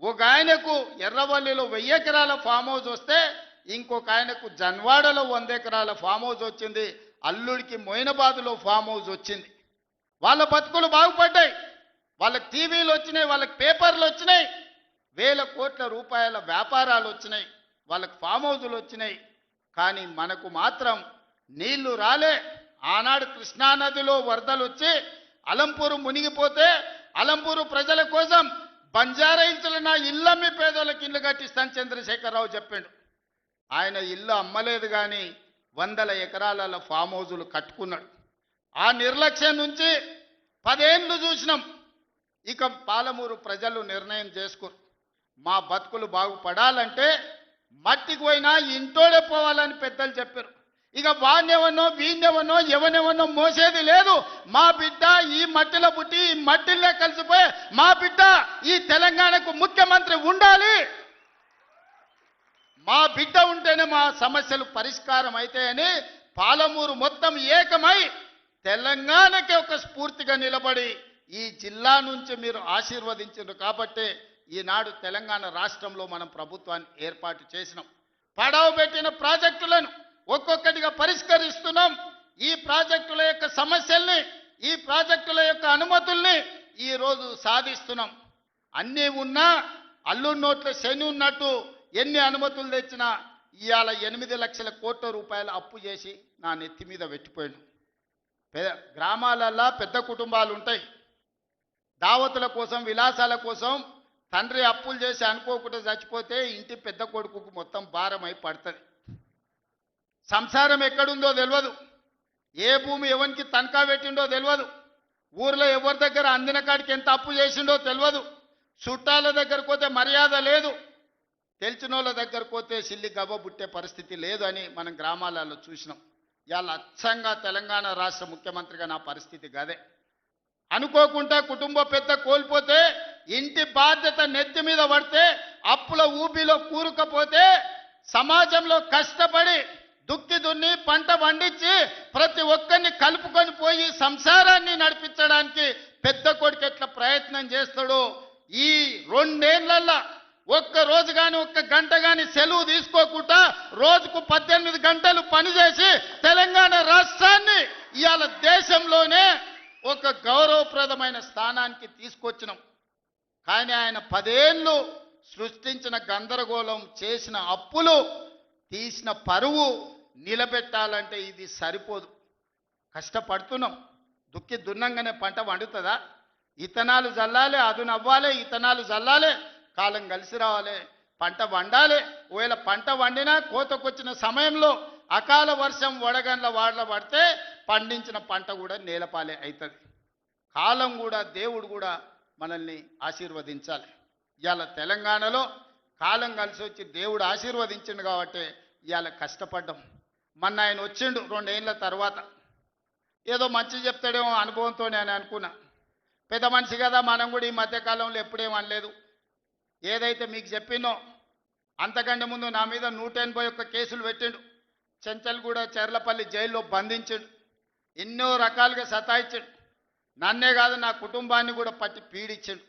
ఒక ఆయనకు ఎర్రవల్లిలో 1000 ఎకరాల ఫామ్ హౌస్ వస్తే ఇంకొక ఆయనకు జన్వాడలో 100 ఎకరాల ఫామ్ హౌస్ వచ్చింది, అల్లుడికి మొయినాబాద్లో ఫామ్ హౌస్ వచ్చింది. వాళ్ళ బతుకులు బాగుపడ్డాయి, వాళ్ళకి టీవీలు వచ్చినాయి, వాళ్ళకి పేపర్లు వచ్చినాయి, 1,000 కోట్ల రూపాయల వ్యాపారాలు వచ్చినాయి, వాళ్ళకి ఫామ్ హౌజులు వచ్చినాయి. కానీ మనకు మాత్రం నీళ్లు రాలే. ఆనాడు కృష్ణానదిలో వరదలు వచ్చి అలంపూరు మునిగిపోతే అలంపూరు ప్రజల కోసం బంజారా హిల్స్లో నా ఇల్లమ్మి పేదోళ్ళకి ఇల్లు కట్టిస్తాను చంద్రశేఖరరావు చెప్పిండు. ఆయన ఇల్లు అమ్మలేదు, కానీ 100 ఎకరాల ఫామ్ హౌజులు కట్టుకున్నాడు. ఆ నిర్లక్ష్యం నుంచి 10 ఏళ్ళు చూసినాం. ఇక పాలమూరు ప్రజలు నిర్ణయం చేసుకోరు, మా బతుకులు బాగుపడాలంటే మట్టికి పోయినా ఇంటోడే పోవాలని పెద్దలు చెప్పారు. ఇక వాణ్యవనో వీణ్యవనో ఎవనెవనో మోసేది లేదు. మా బిడ్డ ఈ మట్టిలో పుట్టి ఈ మట్టిలో కలిసిపోయి మా బిడ్డ ఈ తెలంగాణకు ముఖ్యమంత్రి ఉండాలి, మా బిడ్డ ఉంటేనే మా సమస్యలు పరిష్కారం అవుతాయని పాలమూరు మొత్తం ఏకమై తెలంగాణకి ఒక స్ఫూర్తిగా నిలబడి ఈ జిల్లా నుంచి మీరు ఆశీర్వదించారు. కాబట్టి ఈనాడు తెలంగాణ రాష్ట్రంలో మనం ప్రభుత్వాన్ని ఏర్పాటు చేసినాం. పడవ పెట్టిన ప్రాజెక్టులను ఒక్కొక్కటిగా పరిష్కరిస్తున్నాం. ఈ ప్రాజెక్టుల యొక్క సమస్యల్ని, ఈ ప్రాజెక్టుల యొక్క అనుమతుల్ని ఈరోజు సాధిస్తున్నాం. అన్నీ ఉన్నా అల్లుడి నోట్ల శని ఉన్నట్టు ఎన్ని అనుమతులు తెచ్చినా ఇవాళ 8 లక్షల కోట్ల రూపాయలు అప్పు చేసి నా నెత్తి మీద పెట్టిపోయాడు. గ్రామాలల్లో పెద్ద కుటుంబాలు ఉంటాయి, దావతుల కోసం విలాసాల కోసం తండ్రి అప్పులు చేసి అనుకోకుండా చచ్చిపోతే ఇంటి పెద్ద కొడుకుకు మొత్తం భారమై పడుతుంది. సంసారం ఎక్కడుందో తెలియదు, ఏ భూమి ఎవరికి తనఖా పెట్టిండో తెలియదు, ఊర్లో ఎవరి దగ్గర అందిన కాడికి ఎంత అప్పు చేసిండో తెలియదు, చుట్టాల దగ్గరకు పోతే మర్యాద లేదు, తెలిసిన వాళ్ళ దగ్గరకు పోతే సిల్లి గవ్వ బుట్టే పరిస్థితి లేదు అని మనం గ్రామాలలో చూసినాం. ఇవాళ అచ్చంగా తెలంగాణ రాష్ట్ర ముఖ్యమంత్రిగా నా పరిస్థితి గదే. అనుకోకుండా కుటుంబ పెద్ద కోల్పోతే ఇంటి బాధ్యత నెత్తి మీద పడితే అప్పుల ఊబిలో కూరుకపోతే సమాజంలో కష్టపడి దుక్కి దున్ని పంట పండించి ప్రతి ఒక్కరిని కలుపుకొని పోయి సంసారాన్ని నడిపించడానికి పెద్ద కొడుకు ఎట్లా ప్రయత్నం చేస్తాడో ఈ 2 ఏళ్లలో ఒక్క రోజు కానీ ఒక్క గంట కానీ సెలవు తీసుకోకుండా రోజుకు 18 గంటలు పనిచేసి తెలంగాణ రాష్ట్రాన్ని ఇవాళ దేశంలోనే ఒక గౌరవప్రదమైన స్థానానికి తీసుకొచ్చినాం. కానీ ఆయన 10 ఏళ్ళు సృష్టించిన గందరగోళం, చేసిన అప్పులు, తీసిన పరువు నిలబెట్టాలంటే ఇది సరిపోదు. కష్టపడుతున్నాం. దుక్కి దున్నంగానే పంట వండుతుందా? ఇతనాలు జల్లాలి, అదును అవ్వాలి, ఇతనాలు జల్లాలి, కాలం కలిసి రావాలి, పంట వండాలి. ఒకవేళ పంట వండినా కోతకొచ్చిన సమయంలో అకాల వర్షం వడగండ్ల వాడల పడితే పండించిన పంట కూడా నేలపాలే అవుతుంది. కాలం కూడా, దేవుడు కూడా మనల్ని ఆశీర్వదించాలి. ఇవాళ తెలంగాణలో కాలం కలిసి వచ్చి దేవుడు ఆశీర్వదించిండు కాబట్టి ఇవాళ కష్టపడ్డాం. మొన్న ఆయన వచ్చిండు 2 ఏళ్ళ తర్వాత. ఏదో మంచి చెప్తాడేమో అనుభవంతో నేను అనుకున్నా. పెద్ద మనిషి కదా, మనం కూడా ఈ మధ్యకాలంలో ఎప్పుడేం అనలేదు. ఏదైతే మీకు చెప్పినో అంతకంటే ముందు నా మీద 181 కేసులు పెట్టిండు. చెంచల్గూడ, చెర్లపల్లి జైల్లో బంధించిండు. ఎన్నో రకాలుగా సతాయించాడు. నన్నే కాదు, నా కుటుంబాన్ని కూడా పట్టి పీడించాడు.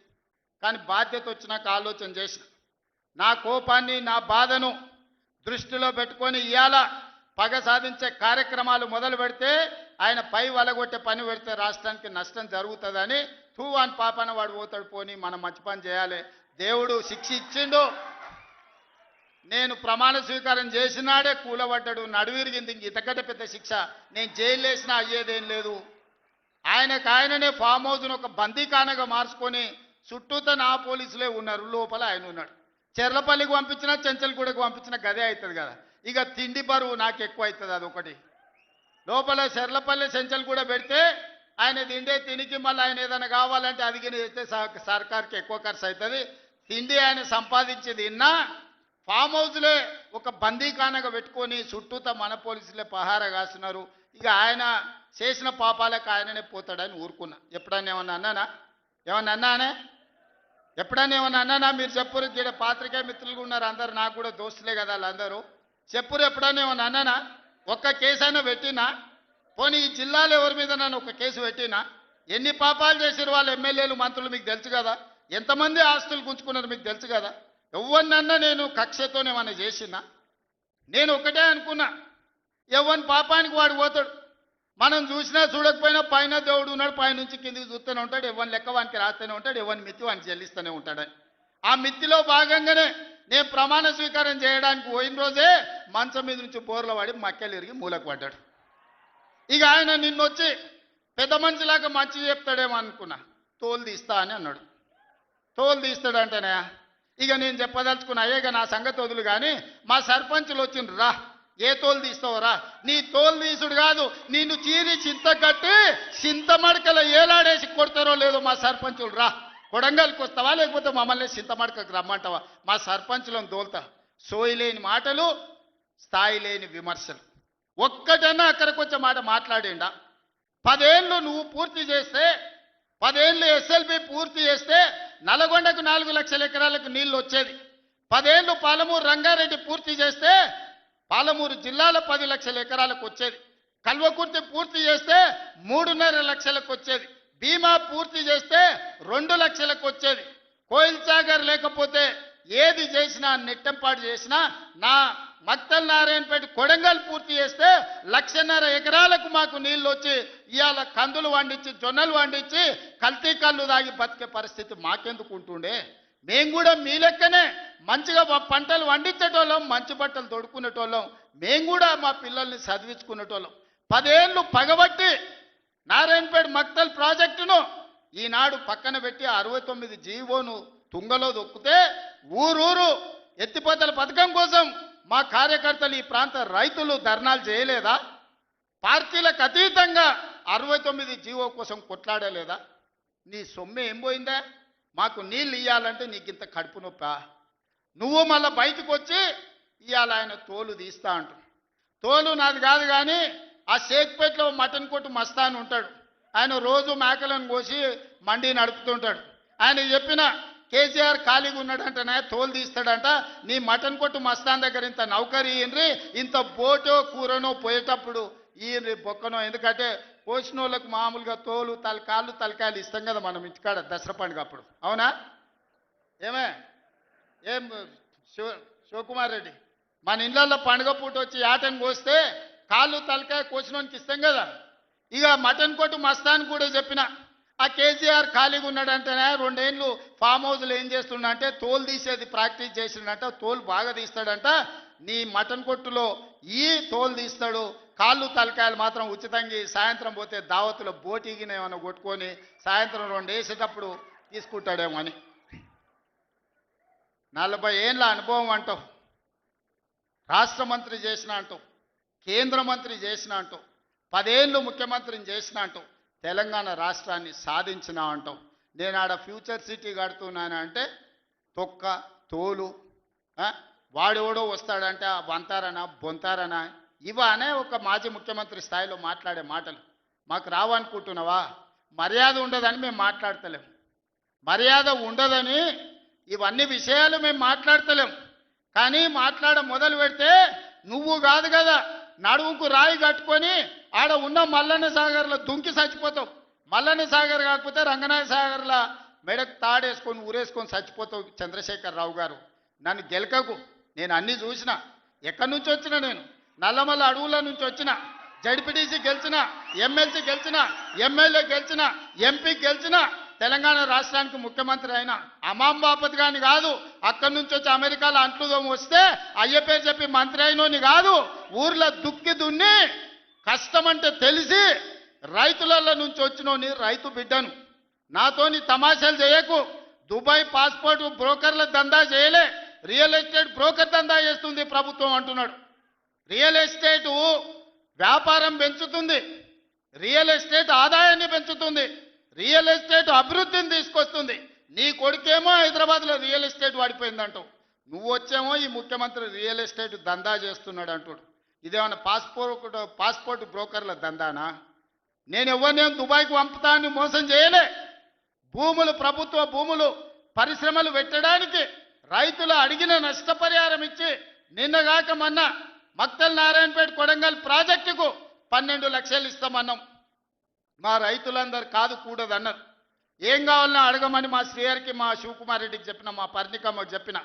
కానీ బాధ్యత వచ్చినాక ఆలోచన చేసిన, నా కోపాన్ని, నా బాధను దృష్టిలో పెట్టుకొని ఇవాళ పగ సాధించే కార్యక్రమాలు మొదలు పెడితే ఆయన పై వలగొట్టే పని పెడితే రాష్ట్రానికి నష్టం జరుగుతుందని తూవాన్ పాపన వాడు పోతాడు, పోని మనం మంచి పని చేయాలి. దేవుడు శిక్ష ఇచ్చిండు. నేను ప్రమాణ స్వీకారం చేసినాడే కూలబడ్డాడు, నడువిరిగింది. ఇంతకంటే పెద్ద శిక్ష నేను జైలు వేసినా అయ్యేదేం లేదు. ఆయననే ఫామ్ హౌస్ను ఒక బందీఖానగా మార్చుకొని చుట్టూతో నా పోలీసులే ఉన్నారు, లోపల ఆయన ఉన్నాడు. చెర్లపల్లికి పంపించినా, చెంచల్గూడకు పంపించినా గదే అవుతుంది కదా. ఇక తిండి బరువు నాకు ఎక్కువ అవుతుంది. అదొకటి. లోపల చెర్లపల్లి, చెంచల్గూడ పెడితే ఆయన తిండే తినికి మళ్ళీ ఆయన ఏదైనా కావాలంటే అది చేస్తే సర్కార్కి ఎక్కువ ఖర్చు అవుతుంది. తిండి ఆయన సంపాదించి తిన్నా ఫామ్ హౌస్లే ఒక బందీఖానగా పెట్టుకొని చుట్టూతో మన పోలీసులే పహారా కాస్తున్నారు. ఇక ఆయన చేసిన పాపాలకు ఆయననే పోతాడని ఊరుకున్నా. ఎప్పుడన్నా ఏమన్నా అన్నానా? ఏమన్నా అన్నానే? ఎప్పుడన్నా ఏమన్నా అన్నానా? మీరు చెప్పురు. ఇక్కడ పాత్రికేయ మిత్రులు ఉన్నారు అందరు, నాకు కూడా దోస్తులే కదా వాళ్ళందరూ. చెప్పురు, ఎప్పుడన్నా ఏమన్నా అన్నానా? ఒక్క కేసు అయినా పెట్టినా? పోనీ ఈ జిల్లాలో ఎవరి మీద నన్ను ఒక కేసు పెట్టినా? ఎన్ని పాపాలు చేసారు వాళ్ళు ఎమ్మెల్యేలు, మంత్రులు మీకు తెలుసు కదా. ఎంతమంది ఆస్తులు గుంజుకున్నారు మీకు తెలుసు కదా. ఎవరినన్నా నేను కక్షతోనేమన్నా చేసినా? నేను ఒకటే అనుకున్నా, ఎవరి పాపానికి వాడు పోతాడు. మనం చూసినా చూడకపోయినా పైన దేవుడు ఉన్నాడు, పైనుంచి కిందికి చూస్తూనే ఉంటాడు. ఎవరిని లెక్క వానికి రాస్తూనే ఉంటాడు, ఎవరిని మిత్తి వానికి చెల్లిస్తూనే ఉంటాడని. ఆ మిత్తిలో భాగంగానే నేను ప్రమాణ స్వీకారం చేయడానికి పోయిన రోజే మంచం మీద నుంచి బోర్ల పడి మక్కెలు ఇరిగి మూలకు పడ్డాడు. ఇక ఆయన నిన్నొచ్చి పెద్ద మనిషిలాగా మంచి చెప్తాడేమో అనుకున్నా. తోలు తీస్తా అని అన్నాడు. తోలు తీస్తాడంటేనే ఇక నేను చెప్పదలుచుకున్నా, అయ్యేగా నా సంగతి వదులు. కానీ మా సర్పంచులు వచ్చిండ్రు, రా ఏ తోలు తీస్తావురా? నీ తోలు తీసుడు కాదు, నిన్ను చీరి చింత కట్టి చింతమడకల ఏలాడేసి కొడతారో లేదో మా సర్పంచులు, రా కొడంగల్కి వస్తావా లేకపోతే మమ్మల్ని చింతమడకకు రమ్మంటావా? మా సర్పంచులను దోల్తా. సోయి లేని మాటలు, స్థాయి లేని విమర్శలు. ఒక్కటన్నా అక్కడికి వచ్చే మాట మాట్లాడిండా? 10 ఏళ్ళు నువ్వు పూర్తి చేస్తే, 10 ఏళ్ళు ఎస్ఎల్బి పూర్తి చేస్తే నల్గొండకు 4 లక్షల ఎకరాలకు నీళ్లు వచ్చేది. 10 ఏళ్ళు పాలమూరు రంగారెడ్డి పూర్తి చేస్తే పాలమూరు జిల్లాలో 10 లక్షల ఎకరాలకు వచ్చేది. కల్వకుర్తి పూర్తి చేస్తే 3.5 లక్షలకు వచ్చేది. భీమా పూర్తి చేస్తే 2 లక్షలకు వచ్చేది. కోయిల్ సాగర్ లేకపోతే ఏది చేసినా, నెట్టంపాటు చేసినా, నా మక్తల్ నారాయణపేట కొడంగల్ పూర్తి చేస్తే 1.5 ఎకరాలకు మాకు నీళ్ళు వచ్చి ఇవాళ కందులు వండించి, జొన్నలు వండించి, కల్తీ కళ్ళు తాగి బతికే పరిస్థితి మాకెందుకు ఉంటుండే? మేము కూడా మీ లెక్కనే మంచిగా పంటలు వండించేటోళ్ళం, మంచి బట్టలు తొడుక్కునేటోళ్ళం. మేము కూడా మా పిల్లల్ని చదివించుకునేటోళ్ళం. 10 ఏళ్ళు పగబట్టి నారాయణపేట మక్తల్ ప్రాజెక్టును ఈనాడు పక్కన పెట్టి 69 జీవోను తుంగలో దొక్కితే ఊరూరు ఎత్తిపోతల పథకం కోసం మా కార్యకర్తలు, ఈ ప్రాంత రైతులు ధర్నాలు చేయలేదా? పార్టీలకు అతీతంగా 69 జీవో కోసం కొట్లాడలేదా? నీ సొమ్మె ఏం పోయిందా? మాకు నీళ్ళు ఇవ్వాలంటే నీకు ఇంత కడుపు నొప్పా? నువ్వు మళ్ళీ బయటకు వచ్చి ఇవాళ ఆయన తోలు తీస్తా అంటు. తోలు నాది కాదు, కానీ ఆ షేక్పేటలో మటన్ కొట్టు మస్తాన్ ఉంటాడు. ఆయన రోజు మేకలను కోసి మండి నడుపుతుంటాడు. ఆయన చెప్పిన కేసీఆర్ ఖాళీగా ఉన్నాడంటనే తోలు తీస్తాడంట. నీ మటన్ కొట్టు మస్తాన్ దగ్గర ఇంత నౌకరీ ఇంత బోటో కూరనో పోయేటప్పుడు ఈ బొక్కనో, ఎందుకంటే కోసిన వాళ్ళకు మామూలుగా తోలు కాళ్ళు తలకాయలు ఇస్తాం కదా మనం ఇంటికాడ దసరా పండుగ అప్పుడు, అవునా? ఏమే ఏం శివకుమార్ రెడ్డి, మన ఇళ్ళల్లో పండుగ పూట వచ్చి యాటను కోస్తే కాళ్ళు తలకాయ కోసినోనికి ఇస్తాం కదా. ఇక మటన్ కొట్టు మస్తాన్ కూడా చెప్పిన, ఆ కేసీఆర్ ఖాళీగా ఉన్నాడంటేనే 2 ఏళ్ళు ఫామ్ హౌస్లో ఏం చేస్తుండంటే తోలు తీసేది ప్రాక్టీస్ చేసిండంట, తోలు బాగా తీస్తాడంట. నీ మటన్ కొట్టులో ఈ తోలు తీస్తాడు, కాళ్ళు తలకాయలు మాత్రం ఉచితంగా సాయంత్రం పోతే దావతులో బోటిగిన ఏమైనా కొట్టుకొని సాయంత్రం 2 వేసేటప్పుడు తీసుకుంటాడేమో అని. 40 ఏళ్ళ అనుభవం అంటావు, రాష్ట్ర మంత్రి చేసిన అంటావు, కేంద్ర మంత్రి చేసిన అంటావు, 10 ఏళ్ళు ముఖ్యమంత్రిని చేసిన అంటావు, తెలంగాణ రాష్ట్రాన్ని సాధించిన అంటావు. నేను ఆడ ఫ్యూచర్ సిటీ కడుతున్నాను అంటే తొక్క తోలు, వాడెవడో వస్తాడంటే వంతారనా బొంతారనా ఇవనే ఒక మాజీ ముఖ్యమంత్రి స్థాయిలో మాట్లాడే మాటలు మాకు రావనుకుంటున్నావా? మర్యాద ఉండదని మేము మాట్లాడతలేం, మర్యాద ఉండదని ఇవన్నీ విషయాలు మేము మాట్లాడతలేం. కానీ మొదలు పెడితే నువ్వు కాదు కదా నడువుకు రాయి కట్టుకొని ఆడ ఉన్న మల్లన్న సాగర్లో దుంకి చచ్చిపోతావు. మల్లన్న సాగర్ కాకపోతే రంగనాయ సాగర్లో మెడకు తాడేసుకొని ఊరేసుకొని చచ్చిపోతావు. చంద్రశేఖరరావు గారు, నన్ను గెలకకు, నేను అన్నీ చూసిన. ఎక్కడి నుంచి వచ్చిన నేను? నల్లమల్ల అడవుల నుంచి వచ్చిన. జడ్పీటీసీ గెలిచిన, ఎమ్మెల్సీ గెలిచిన, ఎమ్మెల్యే గెలిచిన, ఎంపీ గెలిచిన, తెలంగాణ రాష్ట్రానికి ముఖ్యమంత్రి అయినా. అమాం బాపత్ గాని కాదు, అక్కడి నుంచి వచ్చి అమెరికాలో అంట్లుదోమ వస్తే అయ్య పేరు చెప్పి మంత్రి అయినోని కాదు. ఊర్లో దుక్కి దున్ని కష్టమంటే తెలిసి రైతులలో నుంచి వచ్చినోని రైతు బిడ్డను. నాతోని తమాషాలు చేయకు. దుబాయ్ పాస్పోర్ట్ బ్రోకర్ల దందా చేయలే, రియల్ ఎస్టేట్ బ్రోకర్ దందా చేస్తుంది ప్రభుత్వం అంటున్నాడు. రియల్ ఎస్టేట్ వ్యాపారం పెంచుతుంది, రియల్ ఎస్టేట్ ఆదాయాన్ని పెంచుతుంది, రియల్ ఎస్టేట్ అభివృద్ధిని తీసుకొస్తుంది. నీ కొడుకేమో హైదరాబాద్లో రియల్ ఎస్టేట్ వాడిపోయిందంటావు, నువ్వు వచ్చేమో ఈ ముఖ్యమంత్రి రియల్ ఎస్టేట్ దందా చేస్తున్నాడు అంటాడు. ఇదేమన్నా పాస్పోర్ట్ బ్రోకర్ల దందానా? నేను ఎవరినేం దుబాయ్కి పంపుతా అని మోసం చేయలే. భూములు, ప్రభుత్వ భూములు పరిశ్రమలు పెట్టడానికి రైతులు అడిగిన నష్టపరిహారం ఇచ్చి నిన్నగాక మొన్న మక్తల్ నారాయణపేట కొడంగల్ ప్రాజెక్టుకు 12 లక్షలు ఇస్తామన్నాం. మా రైతులందరూ కాదు కూడదన్నారు. ఏం కావాలన్నా అడగమని మా శ్రీహరికి, మా శివకుమార్ రెడ్డికి చెప్పిన, మా పర్ణికమ్మకి చెప్పిన.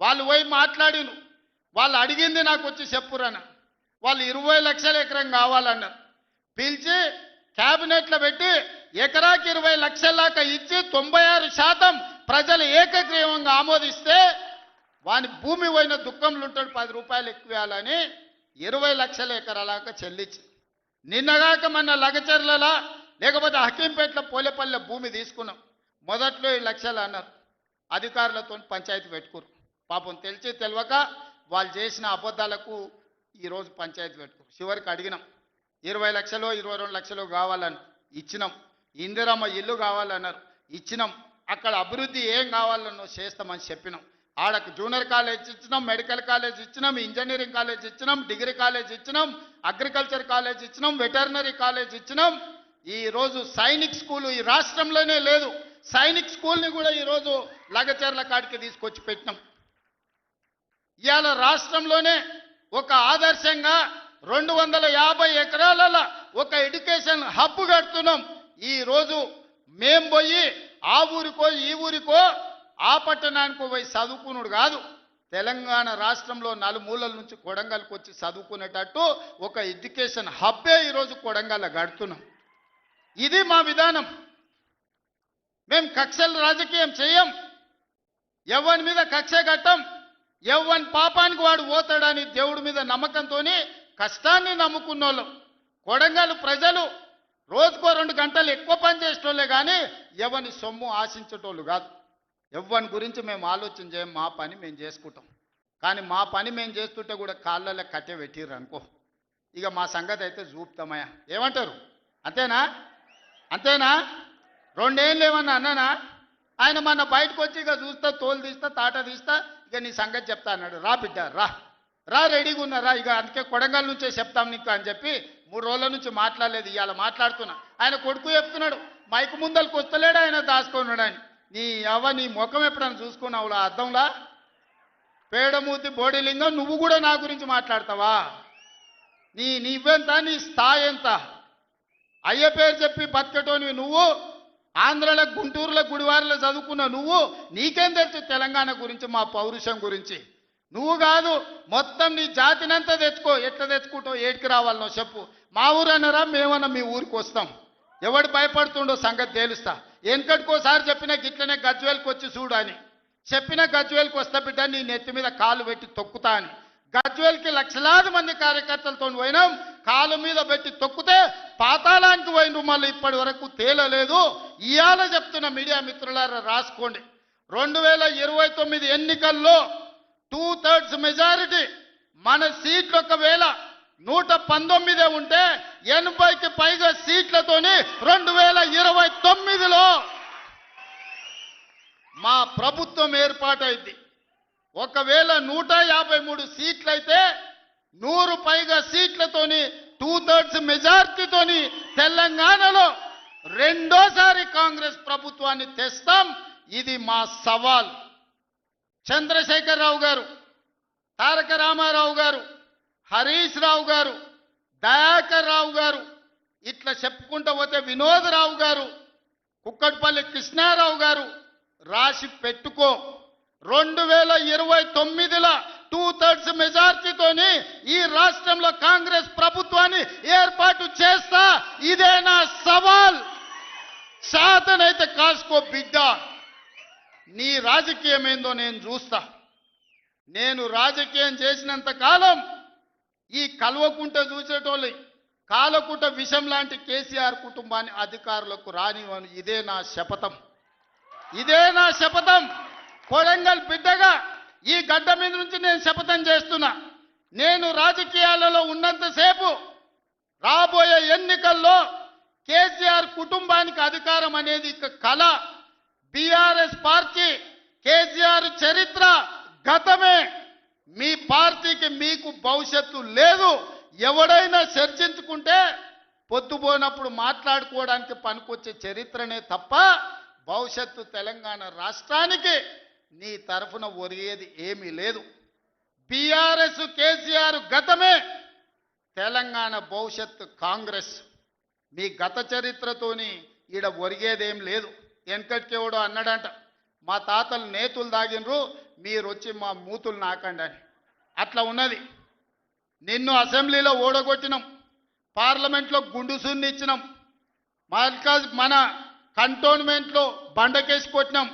వాళ్ళు పోయి మాట్లాడిను. వాళ్ళు అడిగింది నాకు వచ్చి చెప్పురన్న. వాళ్ళు 20 లక్షల ఎకరం కావాలన్నారు. పిలిచి క్యాబినెట్లో పెట్టి ఎకరాకి 20 లక్షల దాకా ఇచ్చి 96% ప్రజలు ఏకగ్రీవంగా ఆమోదిస్తే వాని భూమి పోయిన దుఃఖంలో ఉంటాడు, 10 రూపాయలు ఎక్కువ ఇవ్వాలని 20 లక్షల ఎకరాలాగా చెల్లించి. నిన్నగాక మన లగచర్లలో లేకపోతే హకీంపేటలో పోలేపల్లె భూమి తీసుకున్నాం. మొదట్లో 7 లక్షలు అన్నారు. అధికారులతో పంచాయతీ పెట్టుకోరు. పాపం తెలిసి తెలియక వాళ్ళు చేసిన అబద్ధాలకు ఈరోజు పంచాయతీ పెట్టుకోరు. చివరికి అడిగినాం, 20 లక్షలు 22 లక్షలు కావాలని ఇచ్చినాం. ఇందిరమ్మ ఇల్లు కావాలన్నారు, ఇచ్చినాం. అక్కడ అభివృద్ధి ఏం కావాలన్నో చేస్తామని చెప్పినాం. ఆడకు జూనియర్ కాలేజ్ ఇచ్చినాం, మెడికల్ కాలేజ్ ఇచ్చినాం, ఇంజనీరింగ్ కాలేజ్ ఇచ్చినాం, డిగ్రీ కాలేజ్ ఇచ్చినాం, అగ్రికల్చర్ కాలేజ్ ఇచ్చినాం, వెటర్నరీ కాలేజ్ ఇచ్చినాం. ఈరోజు సైనిక్ స్కూలు ఈ రాష్ట్రంలోనే లేదు. సైనిక్ స్కూల్ని కూడా ఈరోజు లగచర్ల కాడికి తీసుకొచ్చి పెట్టినాం. ఇవాళ రాష్ట్రంలోనే ఒక ఆదర్శంగా 250 ఎకరాలలో ఒక ఎడ్యుకేషన్ హబ్ కడుతున్నాం. ఈరోజు మేం పోయి ఆ ఊరికో ఈ ఊరికో ఆ పట్టణానికో పోయి చదువుకున్నాడు కాదు, తెలంగాణ రాష్ట్రంలో నలుమూలల నుంచి కొడంగల్కి వచ్చి చదువుకునేటట్టు ఒక ఎడ్యుకేషన్ హబ్బే ఈరోజు కొడంగల్లో గడుతున్నాం. ఇది మా విధానం. మేము కక్షల రాజకీయం చేయం, ఎవరి మీద కక్ష కట్టం. ఎవరి పాపానికి వాడు పోతాడని దేవుడి మీద నమ్మకంతో కష్టాన్ని నమ్ముకున్నోళ్ళం. కొడంగల్ ప్రజలు రోజుకో 2 గంటలు ఎక్కువ పని చేసేటోళ్ళే కానీ ఎవరిని సొమ్ము ఆశించేటోళ్ళు కాదు. ఎవరి గురించి మేము ఆలోచన చేయం, మా పని మేము చేసుకుంటాం. కానీ మా పని మేము చేస్తుంటే కూడా కాళ్ళలో కట్టె పెట్టిర్రు అనుకో, ఇక మా సంగతి అయితే చూపుతామయ్యా. ఏమంటారు? అంతేనా? అంతేనా? 2 ఏళ్ళు ఏమన్నా అన్నానా? ఆయన మన బయటకు వచ్చి ఇక చూస్తా, తోలు తీస్తా, తాట తీస్తా, ఇక నీ సంగతి చెప్తా అన్నాడు. రా బిడ్డ రా, రా రెడీగా ఉన్నారా, ఇక అందుకే కొడంగల్ నుంచే చెప్తాం నీకు అని చెప్పి 3 రోజుల నుంచి మాట్లాడలేదు. ఇవాళ మాట్లాడుతున్నా. ఆయన కొడుకు చెప్తున్నాడు, మైకు ముందలకు వస్తలేడు, ఆయన దాచుకున్నాడు అని. నీ ముఖం ఎప్పుడైనా చూసుకున్నావులా అద్దంలా? పేడమూతి బోడిలింగం, నువ్వు కూడా నా గురించి మాట్లాడతావా? నీవెంత, నీ స్థాయి ఎంత? అయ్య పేరు చెప్పి బతికటోనివి నువ్వు, ఆంధ్రలో గుంటూరులో గుడివారిలో చదువుకున్న నువ్వు, నీకేం తెలుసు తెలంగాణ గురించి, మా పౌరుషం గురించి? నువ్వు కాదు, మొత్తం నీ జాతినంతా తెచ్చుకో. ఎట్లా తెచ్చుకుంటావు, ఏడికి రావాలనో చెప్పు. మా ఊరు అన్నారా, మేమన్నా మీ ఊరికి వస్తాం. ఎవడు భయపడుతుండో సంగతి తేలుస్తా. వెనకటికోసారి చెప్పిన గిట్లనే గజ్వేల్కి వచ్చి చూడు అని చెప్పిన, గజ్వేల్కి వస్తా బిడ్డ, నీ నెత్తి మీద కాలు పెట్టి తొక్కుతా అని. గజ్వేల్కి లక్షలాది మంది కార్యకర్తలతో పోయినాం, కాలు మీద పెట్టి తొక్కితే పాతాళానికి పోయిన మళ్ళీ ఇప్పటి వరకు తేలలేదు. ఇవాళ చెప్తున్న మీడియా మిత్రులారా రాసుకోండి, 2029 ఎన్నికల్లో 2/3 మెజారిటీ మన సీట్లు ఒకవేళ 119 ఉంటే 80కి పైగా సీట్లతోని 2029లో మా ప్రభుత్వం ఏర్పాటైంది. ఒకవేళ 153 సీట్లయితే 100 పైగా సీట్లతోని 2/3 మెజార్టీతోని తెలంగాణలో రెండోసారి కాంగ్రెస్ ప్రభుత్వాన్ని తెస్తాం. ఇది మా సవాల్. చంద్రశేఖరరావు గారు, తారక రామారావు గారు, హరీష్ రావు గారు, దయాకర్ రావు గారు, ఇట్లా చెప్పుకుంటూ పోతే వినోదరావు గారు, కుక్కట్పల్లి కృష్ణారావు గారు, రాసి పెట్టుకో. 2029లో 2/3 మెజార్టీతోని ఈ రాష్ట్రంలో కాంగ్రెస్ ప్రభుత్వాన్ని ఏర్పాటు చేస్తా. ఇదే నా సవాల్. శాతనైతే కాసుకో బిడ్డ. నీ రాజకీయం ఏందో నేను చూస్తా. నేను రాజకీయం చేసినంత కాలం ఈ కల్వకుంట చూసేటోళ్ళు కాలకుంట విషం లాంటి కేసీఆర్ కుటుంబాన్ని అధికారులకు రానివ్వను. ఇదే నా శపథం, ఇదే నా శపథం. కొడంగల్ బిడ్డగా ఈ గడ్డ మీద నుంచి నేను శపథం చేస్తున్నా. నేను రాజకీయాలలో ఉన్నంతసేపు రాబోయే ఎన్నికల్లో కేసీఆర్ కుటుంబానికి అధికారం అనేది ఇక కళ. బీఆర్ఎస్ పార్టీ, కేసీఆర్ చరిత్ర గతమే. మీ పార్టీకి మీకు భవిష్యత్తు లేదు. ఎవడైనా చర్చించుకుంటే పొద్దుపోనప్పుడు మాట్లాడుకోవడానికి పనికొచ్చే చరిత్రనే తప్ప భవిష్యత్తు తెలంగాణ రాష్ట్రానికి నీ తరఫున ఒరిగేది ఏమీ లేదు. బీఆర్ఎస్ కేసీఆర్ గతమే, తెలంగాణ భవిష్యత్తు కాంగ్రెస్. మీ గత చరిత్రతోని ఈడ ఒరిగేదేం లేదు. వెనకటికెవడో అన్నాడంట, మా తాతలు నేతులు దాగినరు, మీరు వచ్చి మా మూతులు నాకండి అని. అట్లా ఉన్నది. నిన్ను అసెంబ్లీలో ఓడగొట్టినాం, పార్లమెంట్లో గుండు సున్ని ఇచ్చినాం, మన కంటోన్మెంట్లో బండకేసి కొట్టినాం,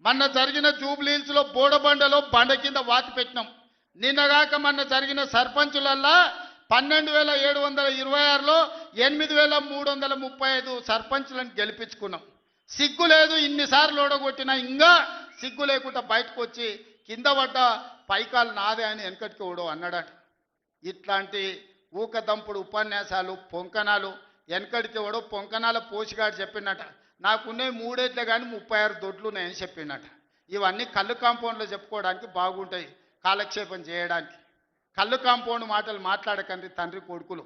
మొన్న జరిగిన జూబ్లీహిల్స్లో బోడబండలో బండ కింద వాతి పెట్టినాం. నిన్నగాక మొన్న జరిగిన సర్పంచులల్లా 12,726లో 8,335 సర్పంచులను గెలిపించుకున్నాం. సిగ్గు లేదు, ఇన్నిసార్లు ఓడగొట్టినా ఇంకా సిగ్గు లేకుండా బయటకు వచ్చి కింద పడ్డ పైకాలు నాదే అని వెనకటికి ఓడో అన్నాడట. ఇట్లాంటి ఊకదంపుడు ఉపన్యాసాలు, పొంకనాలు వెనకడికి ఓడో పొంకనాల పోషిగాడు చెప్పినట. నాకున్నాయి 3 ఏట్లే కానీ 36 దొడ్లు ఉన్నాయని చెప్పినట. ఇవన్నీ కళ్ళు కాంపౌండ్లో చెప్పుకోవడానికి బాగుంటాయి, కాలక్షేపం చేయడానికి. కళ్ళు కాంపౌండ్ మాటలు మాట్లాడకండి తండ్రి కొడుకులు.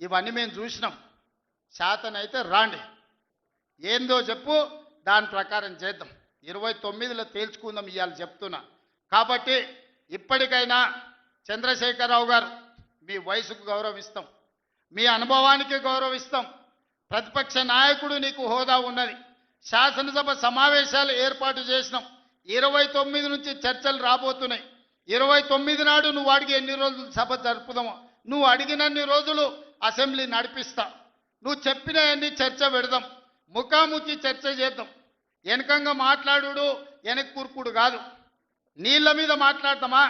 ఇవన్నీ మేము చూసినాం. శాతనైతే రాండి, ఏందో చెప్పు, దాని ప్రకారం చేద్దాం. 29లో తేల్చుకుందాం ఇవాళ చెప్తున్నా. కాబట్టి ఇప్పటికైనా చంద్రశేఖరరావు గారు, మీ వయసుకు గౌరవిస్తాం, మీ అనుభవానికి గౌరవిస్తాం. ప్రతిపక్ష నాయకుడు నీకు హోదా ఉన్నది. శాసనసభ సమావేశాలు ఏర్పాటు చేసినాం. 29 నుంచి చర్చలు రాబోతున్నాయి. 29 నాడు నువ్వు అడిగి ఎన్ని రోజులు సభ జరుపుదామో, నువ్వు అడిగినన్ని రోజులు అసెంబ్లీ నడిపిస్తా. నువ్వు చెప్పిన అన్ని చర్చ పెడదాం, ముఖాముఖి చర్చ చేద్దాం. వెనకంగా మాట్లాడు వెనక కూర్కుడు కాదు. నీళ్ల మీద మాట్లాడతామా,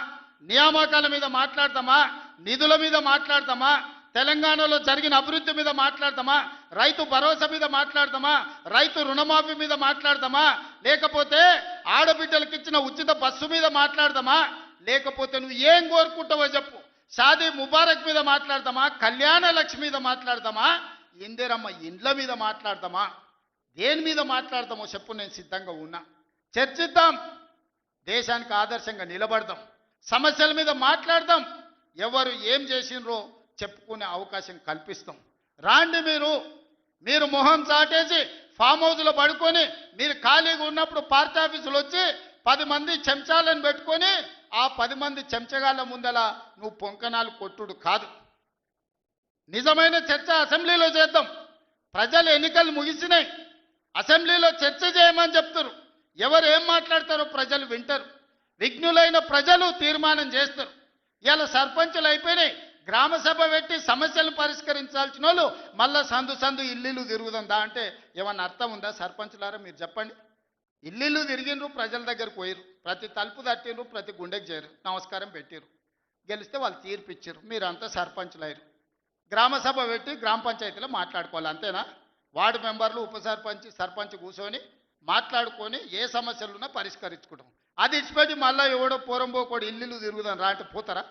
నియామకాల మీద మాట్లాడతామా, నిధుల మీద మాట్లాడతామా, తెలంగాణలో జరిగిన అభివృద్ధి మీద మాట్లాడతామా, రైతు భరోసా మీద మాట్లాడతామా, రైతు రుణమాఫీ మీద మాట్లాడతామా, లేకపోతే ఆడబిడ్డలకు ఇచ్చిన ఉచిత బస్సు మీద మాట్లాడతామా, లేకపోతే నువ్వు ఏం కోరుకుంటావో చెప్పు, షాదీ ముబారక్ మీద మాట్లాడతామా, కళ్యాణ లక్ష్మి మీద మాట్లాడతామా, ఇందిరమ్మ ఇండ్ల మీద మాట్లాడతామా, దేని మీద మాట్లాడతామో చెప్పు, నేను సిద్ధంగా ఉన్నా. చర్చిద్దాం, దేశానికి ఆదర్శంగా నిలబడదాం, సమస్యల మీద మాట్లాడదాం, ఎవరు ఏం చేసినరో చెప్పుకునే అవకాశం కల్పిస్తాం. రాండి, మీరు మొహం చాటేసి ఫామ్ హౌస్లో పడుకొని మీరు ఖాళీగా ఉన్నప్పుడు పార్టీ ఆఫీసులు వచ్చి 10 మంది చెంచాలను పెట్టుకొని ఆ 10 మంది చెంచగాళ్ళ ముందల నువ్వు పొంకనాలు కొట్టుడు కాదు. నిజమైన చర్చ అసెంబ్లీలో చేద్దాం. ప్రజలు ఎన్నికలు ముగిసినాయి, అసెంబ్లీలో చర్చ చేయమని చెప్తారు. ఎవరు ఏం మాట్లాడతారో ప్రజలు వింటారు. విఘ్నులైన ప్రజలు తీర్మానం చేస్తారు. ఇలా సర్పంచులు అయిపోయినాయి, గ్రామ సభ పెట్టి సమస్యలు పరిష్కరించాల్సిన వాళ్ళు మళ్ళా సందు సందు ఇల్లు తిరుగుతుందా అంటే ఏమన్నా అర్థం ఉందా? సర్పంచులారా మీరు చెప్పండి. ఇల్లు తిరిగినరు, ప్రజల దగ్గరకు పోయిరు, ప్రతి తలుపు తట్టినరు, ప్రతి గుండెకి చేరు, నమస్కారం పెట్టిరు, గెలిస్తే వాళ్ళు తీర్పిచ్చారు, మీరంతా సర్పంచులు అయ్యారు. గ్రామ సభ పెట్టి గ్రామ పంచాయతీలో మాట్లాడుకోవాలి, అంతేనా? వార్డు మెంబర్లు, ఉప సర్పంచ్, సర్పంచ్ కూర్చొని మాట్లాడుకొని ఏ సమస్యలున్నా పరిష్కరించుకుంటాం. అది ఇచ్చిపెట్టి మళ్ళీ ఎవడో పోరంబోకోడు ఇల్లు తిరుగుదాం రా అంటే పోతారా?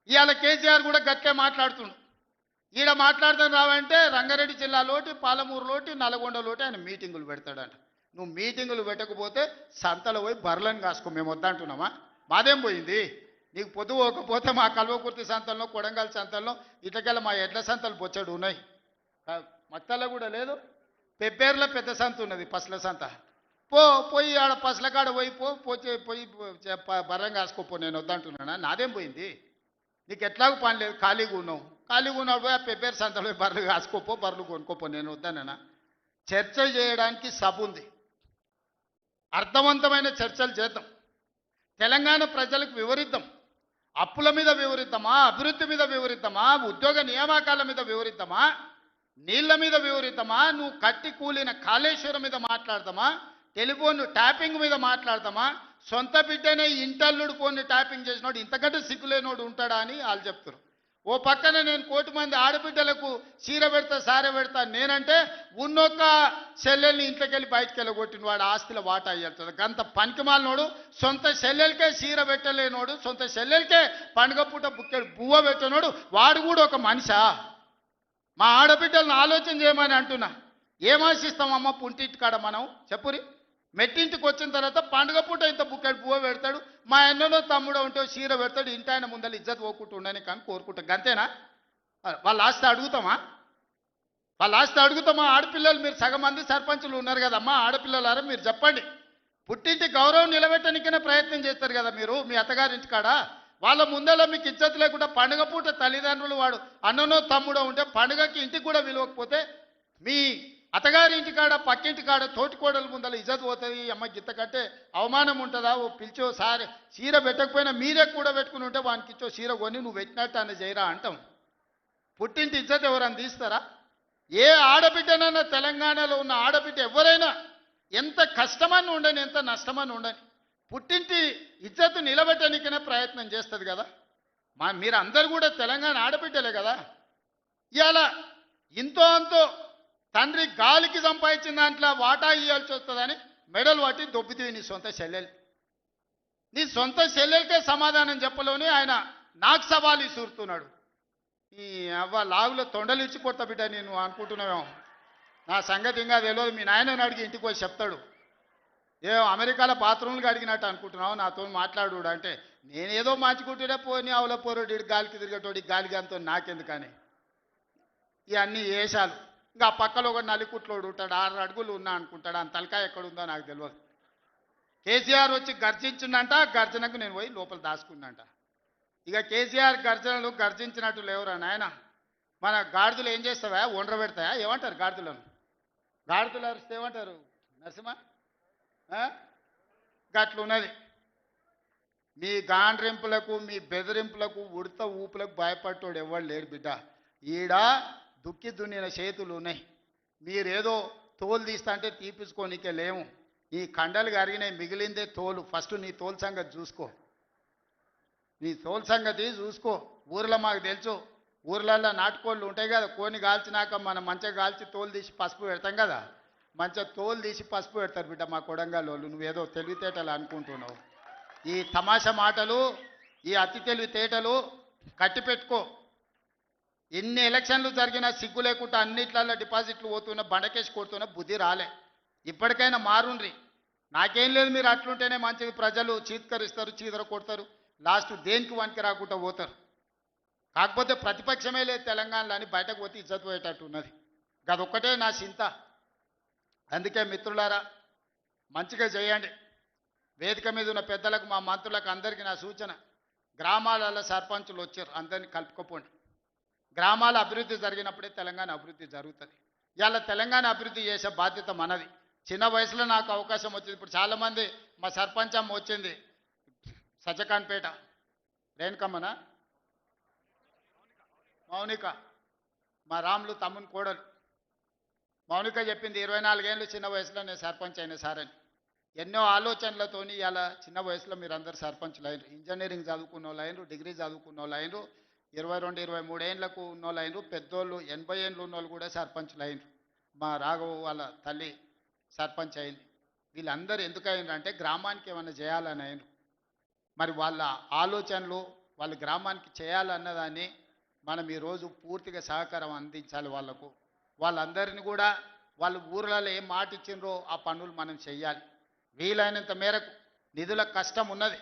ఇవాళ కేసీఆర్ కూడా గట్టే మాట్లాడుతుండు. ఈడ మాట్లాడదాం రావంటే రంగారెడ్డి జిల్లాలోటి, పాలమూరులోటి, నల్గొండలోటి ఆయన మీటింగులు పెడతాడంట. నువ్వు మీటింగులు పెట్టకపోతే సంతలో పోయి బర్లను కాసుకో, మేము వద్దంటున్నామా? మాదేం పోయింది? నీకు పొద్దు పోకపోతే మా కల్వకుర్తి సంతల్లో, కొడంగల్ సంతల్లో, ఇటకెళ్ళ మా ఎడ్ల సంతలు బొచ్చడు ఉన్నాయి. మత్తల్లో కూడా లేదు. పెబ్బేర్లో పెద్ద సంత ఉన్నది, పసల సంత. పోయి ఆడ పసల కాడ పోయి బర్రం కాసుకోపో, నేను వద్దంటున్నానా? నాదేం పోయింది? నీకు ఎట్లాగూ పని లేదు, ఖాళీగా ఉన్నావు. ఖాళీగా ఉన్నాడు పోయి ఆ పెబ్బేరు సంతలో బర్రెలు కాసుకోపో, బర్రెలు కొనుక్కోపో, నేను వద్దానన్నా? చర్చ చేయడానికి సభ ఉంది, అర్థవంతమైన చర్చలు చేద్దాం. తెలంగాణ ప్రజలకు వివరిద్దాం. అప్పుల మీద వివరిద్దామా, అభివృద్ధి మీద వివరిద్దామా, ఉద్యోగ నియామకాల మీద వివరిద్దామా, నీళ్ల మీద వివరిద్దామా, నువ్వు కట్టి కూలిన కాళేశ్వరం మీద మాట్లాడదామా, టెలిఫోన్ ట్యాపింగ్ మీద మాట్లాడదామా, సొంత బిడ్డనే ఇంటల్లుడు ఫోన్ ట్యాపింగ్ చేసినోడు ఇంతకంటే సిగ్గులేనోడు ఉంటాడా అని వాళ్ళు చెప్తారు. ఓ పక్కన నేను 1 కోటి మంది ఆడబిడ్డలకు చీర పెడతా, సారె పెడతా నేనంటే ఉన్నొక్క చెల్లెల్ని ఇంట్లోకెళ్ళి బయటకు వెళ్ళగొట్టిన వాడు ఆస్తిలో వాటా అయ్యేస్తుంది. గంత పనికిమాలినోడు, సొంత చెల్లెలకే చీర పెట్టలేనోడు, సొంత చెల్లెలకే పండుగ పూట బుక్కెడు బువ్వ పెట్టినోడు వాడు కూడా ఒక మనిషా? మా ఆడబిడ్డలను ఆలోచన చేయమని అంటున్నా. ఏం ఆశిస్తామమ్మ పుంటింటి కాడ మనం? చెప్పురి. మెట్టింటికి వచ్చిన తర్వాత పండుగ పూట ఇంత బుక్కెడు బువ్వ పెడతాడు, మా అన్ననో తమ్ముడో ఉంటే చీర పెడతాడు, ఇంటి ఆయన ముందర ఇజ్జత్ పోకుండా ఉండని కానీ కోరుకుంటాం, గంతేనా? వాళ్ళ ఆస్తి అడుగుతామా? వాళ్ళ ఆస్తి అడుగుతామా? ఆడపిల్లలు మీరు సగం మంది సర్పంచులు ఉన్నారు కదమ్మా, ఆడపిల్లలారా మీరు చెప్పండి. పుట్టింటి గౌరవం నిలబెట్టడానికైనా ప్రయత్నం చేస్తారు కదా మీరు మీ అత్తగారింటి కాడ. వాళ్ళ ముందర మీకు ఇజ్జత్ లేకుండా పండుగ పూట తల్లిదండ్రులు వాడు అన్ననో తమ్ముడో ఉంటే పండుగకి ఇంటికి కూడా విలువకపోతే మీ అత్తగారి ఇంటికాడ, పక్కింటి కాడ, తోటికోడల ముందర ఇజ్జత్ పోతుంది. అమ్మ గిత్త కంటే అవమానం ఉంటుందా? ఓ పిలిచో సారి చీర పెట్టకపోయినా మీరే కూడా పెట్టుకుని ఉంటే వానికి ఇచ్చో చీర కొని నువ్వు పెట్టినట్టు అన్న చేయరా అంటాం. పుట్టింటి ఇజ్జత్ ఎవరన్నా తీస్తారా? ఏ ఆడబిడ్డనైనా, తెలంగాణలో ఉన్న ఆడబిడ్డ ఎవరైనా ఎంత కష్టమని ఉండని, ఎంత నష్టమని ఉండని, పుట్టింటి ఇజ్జత్ నిలబెట్టడానికైనా ప్రయత్నం చేస్తుంది కదా. మీరు అందరు కూడా తెలంగాణ ఆడబిడ్డలే కదా. ఇవాళ ఇంతో అంతో తండ్రి గాలికి సంపాదించిన దాంట్లో వాటా ఇవ్వాల్సి వస్తుందని మెడలు పట్టి దొబ్బితీవి నీ సొంత చెల్లెలు. నీ సొంత చెల్లెలకే సమాధానం చెప్పలోని ఆయన నాకు సవాలు ఇసురుతున్నాడు. ఈ అవ్వ లాగులో తొండలు ఇచ్చి కొత్త బిడ్డ నేను అనుకుంటున్నావేమో. నా సంగతి ఇంకా తెలియదు, మీ నాయనని అడిగి ఇంటికి పోయి చెప్తాడు. అమెరికాలో బాత్రూమ్లు అడిగినట్టు అనుకుంటున్నావు నాతో మాట్లాడు అంటే, నేనేదో మంచుకుంటుండే పోని అవల పోరోడు గాలికి తిరిగేటోడి గాలికి అంతో నాకెందుకని ఇవన్నీ వేషాలు. ఇంకా పక్కలో ఒక నలికుట్లోడు ఉంటాడు, 6 అడుగులు ఉన్నా అనుకుంటాడు, అంత తలకాయ ఎక్కడుందో నాకు తెలియదు. కేసీఆర్ వచ్చి గర్జించిందంట, గర్జనకు నేను పోయి లోపల దాచుకున్నంట. ఇక కేసీఆర్ గర్జనలు గర్జించినట్టు లేవురా నాయన. మన గాడిదలు ఏం చేస్తావా? ఒండ్ర పెడతాయా? ఏమంటారు గాడిదలను? గాడిదలు అరిస్తే ఏమంటారు నరసింహ? గట్లున్నది. మీ గాండ్రింపులకు, మీ బెదిరింపులకు, ఉడత ఊపులకు భయపడ్డోడు ఎవడు లేడు బిడ్డ. ఈడ దుక్కి దున్నిన చేతులు ఉన్నాయి. మీరేదో తోలు తీస్తా అంటే తీపించుకోనికే లేము. ఈ కండలు కరిగినాయి, మిగిలిందే తోలు. ఫస్ట్ నీ తోలు సంగతి చూసుకో, నీ తోలు సంగతి చూసుకో. ఊర్లో మాకు తెలుసు, ఊర్లల్లో నాటుకోళ్ళు ఉంటాయి కదా, కోని కాల్చినాక మనం మంచిగా కాల్చి తోలు తీసి పసుపు పెడతాం కదా, మంచిగా తోలు తీసి పసుపు పెడతారు బిడ్డ మా కొడంగల్ వాళ్ళు. నువ్వేదో తెలివితేటలు అనుకుంటున్నావు. ఈ తమాషా మాటలు, ఈ అతి తెలివితేటలు కట్టిపెట్టుకో. ఎన్ని ఎలక్షన్లు జరిగినా సిగ్గు లేకుండా అన్నిట్లలో డిపాజిట్లు పోతున్నా, బండకేసి కొడుతున్నా బుద్ధి రాలే. ఇప్పటికైనా మారుండ్రి. నాకేం లేదు, మీరు అట్లుంటేనే మంచిది. ప్రజలు చీత్కరిస్తారు, చీదర కొడతారు, లాస్ట్ దేనికి వానికి రాకుండా పోతారు. కాకపోతే ప్రతిపక్షమే లేదు తెలంగాణలో అని బయటకు పోతే ఇజ్జత్ పోయేటట్టు ఉన్నది. అదొక్కటే నా చింత. అందుకే మిత్రులారా మంచిగా చేయండి. వేదిక మీద ఉన్న పెద్దలకు, మా మంత్రులకు అందరికీ నా సూచన, గ్రామాలలో సర్పంచులు వచ్చారు, అందరినీ కలుపుకోపోండి. గ్రామాల అభివృద్ధి జరిగినప్పుడే తెలంగాణ అభివృద్ధి జరుగుతుంది. ఇవాళ తెలంగాణ అభివృద్ధి చేసే బాధ్యత మనది. చిన్న వయసులో నాకు అవకాశం వచ్చింది. ఇప్పుడు చాలామంది మా సర్పంచ్ అమ్మ వచ్చింది సజ్జకాన్పేట, రేణుకమ్మన మౌనిక, మా రాములు తమ్ముని కోడలు మౌనిక చెప్పింది 24 ఏళ్ళు చిన్న వయసులో నేను సర్పంచ్ అయిన సార్ అని. ఎన్నో ఆలోచనలతోని ఇలా చిన్న వయసులో మీరు అందరు సర్పంచ్లు అయినరు. ఇంజనీరింగ్ చదువుకున్న వాళ్ళు అయినరు, డిగ్రీ చదువుకున్న వాళ్ళు అయినరు, 22, 23 ఏళ్ళకు ఉన్న వాళ్ళు అయినరు, పెద్దోళ్ళు 80 ఏళ్ళు ఉన్న వాళ్ళు కూడా సర్పంచ్లు అయినరు. మా రాఘవ వాళ్ళ తల్లి సర్పంచ్ అయింది. వీళ్ళందరూ ఎందుకు అయినరు అంటే గ్రామానికి ఏమైనా చేయాలని అయినరు. మరి వాళ్ళ ఆలోచనలు వాళ్ళ గ్రామానికి చేయాలన్నదాన్ని మనం ఈరోజు పూర్తిగా సహకారం అందించాలి వాళ్ళకు. వాళ్ళందరినీ కూడా వాళ్ళ ఊర్లలో ఏం మాట ఇచ్చిండ్రో ఆ పనులు మనం చెయ్యాలి. వీలైనంత మేరకు నిధుల కష్టం ఉన్నది,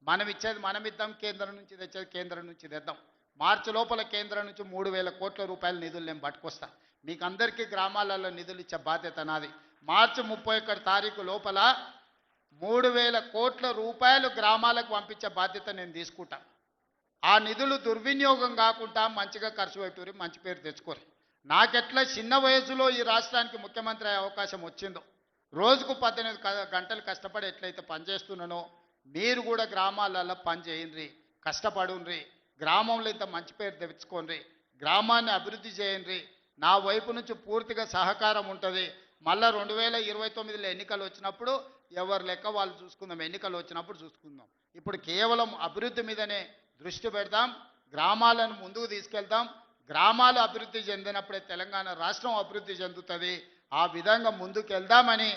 మనం ఇచ్చేది మనం ఇద్దాం, కేంద్రం నుంచి తెచ్చేది కేంద్రం నుంచి తెద్దాం. మార్చి లోపల కేంద్రం నుంచి 3,000 కోట్ల రూపాయల నిధులు నేను పట్టుకొస్తా. మీకు అందరికీ గ్రామాలలో నిధులు ఇచ్చే బాధ్యత నాది. మార్చి 31 తారీఖు లోపల 3,000 కోట్ల రూపాయలు గ్రామాలకు పంపించే బాధ్యత నేను తీసుకుంటా. ఆ నిధులు దుర్వినియోగం కాకుండా మంచిగా ఖర్చు పెట్టుకుని మంచి పేరు తెచ్చుకోరు. నాకెట్లా చిన్న వయసులో ఈ రాష్ట్రానికి ముఖ్యమంత్రి అయ్యే అవకాశం వచ్చిందో, రోజుకు 18 గంటలు కష్టపడి ఎట్లయితే పనిచేస్తున్నానో మీరు కూడా గ్రామాలలో పని చేయండి, కష్టపడుండ్రి, గ్రామంలో ఇంత మంచి పేరు తెచ్చుకోండి, గ్రామాన్ని అభివృద్ధి చేయండి. నా వైపు నుంచి పూర్తిగా సహకారం ఉంటుంది. మళ్ళీ 2029లో ఎన్నికలు వచ్చినప్పుడు ఎవరి లెక్క వాళ్ళు చూసుకుందాం, ఎన్నికలు వచ్చినప్పుడు చూసుకుందాం. ఇప్పుడు కేవలం అభివృద్ధి మీదనే దృష్టి పెడదాం, గ్రామాలను ముందుకు తీసుకెళ్తాం. గ్రామాలు అభివృద్ధి చెందినప్పుడే తెలంగాణ రాష్ట్రం అభివృద్ధి చెందుతుంది. ఆ విధంగా ముందుకు వెళ్దామని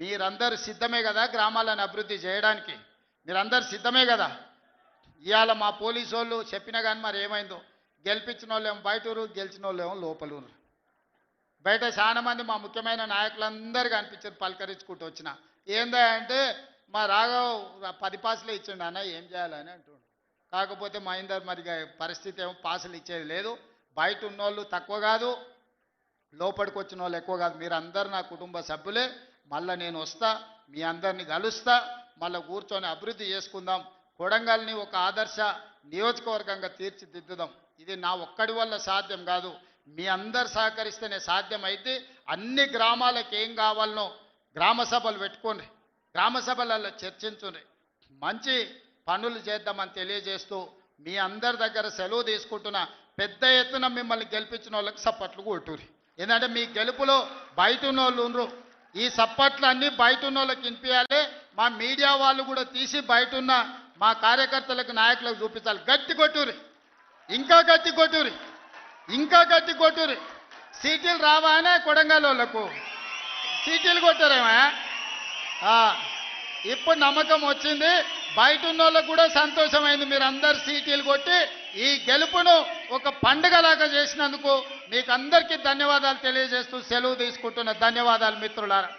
మీరందరూ సిద్ధమే కదా? గ్రామాలను అభివృద్ధి చేయడానికి మీరందరూ సిద్ధమే కదా? ఇవాళ మా పోలీసు వాళ్ళు చెప్పినా కానీ మరి ఏమైందో, గెలిపించిన వాళ్ళేమో బయటూరు, గెలిచిన వాళ్ళేమో లోపలూరు. బయట చాలా మంది మా ముఖ్యమైన నాయకులందరూ కనిపించారు, పలకరించుకుంటూ వచ్చిన. ఏందా అంటే మా రాఘవ్ 10 పాసులే ఇచ్చిండు అన్న, ఏం చేయాలని అంటుండు. కాకపోతే మా ఇందరు మరి పరిస్థితి ఏమో పాసులు ఇచ్చేది లేదు. బయట ఉన్నోళ్ళు తక్కువ కాదు, లోపలికి వచ్చిన వాళ్ళు ఎక్కువ కాదు. మీరందరూ నా కుటుంబ సభ్యులే. మళ్ళీ నేను వస్తా, మీ అందరినీ కలుస్తా, మళ్ళీ కూర్చొని అభివృద్ధి చేసుకుందాం. కొడంగల్ని ఒక ఆదర్శ నియోజకవర్గంగా తీర్చిదిద్దుదాం. ఇది నా ఒక్కడి వల్ల సాధ్యం కాదు, మీ అందరు సహకరిస్తేనే సాధ్యం. అయితే అన్ని గ్రామాలకు ఏం కావాలనో గ్రామ సభలు పెట్టుకోండి, గ్రామ సభలలో చర్చించుండ్రి, మంచి పనులు చేద్దామని తెలియజేస్తూ మీ అందరి దగ్గర సెలవు తీసుకుంటున్నా. పెద్ద ఎత్తున మిమ్మల్ని గెలిపించిన వాళ్ళకి సప్పట్లు కొట్టుర్రి. ఎందుకంటే మీ గెలుపులో బయట ఉన్న వాళ్ళు ఉండరు. ఈ సప్పట్లు అన్నీ బయట ఉన్న వాళ్ళకి వినిపించాలి. మా మీడియా వాళ్ళు కూడా తీసి బయట ఉన్న మా కార్యకర్తలకు, నాయకులకు చూపించాలి. గట్టి కొట్టుర్రి, ఇంకా గట్టి కొట్టుర్రి, ఇంకా గట్టి కొట్టుర్రి. సీటీలు రావానే కొడంగల్ వాళ్ళకు సీటీలు కొట్టారేమా? ఇప్పుడు నమ్మకం వచ్చింది, బయట ఉన్న వాళ్ళకు కూడా సంతోషమైంది. మీరు అందరు సీటీలు కొట్టి ఈ గెలుపును ఒక పండుగలాగా చేసినందుకు మీకు అందరికీ ధన్యవాదాలు తెలియజేస్తూ సెలవు తీసుకుంటున్న. ధన్యవాదాలు మిత్రులారా.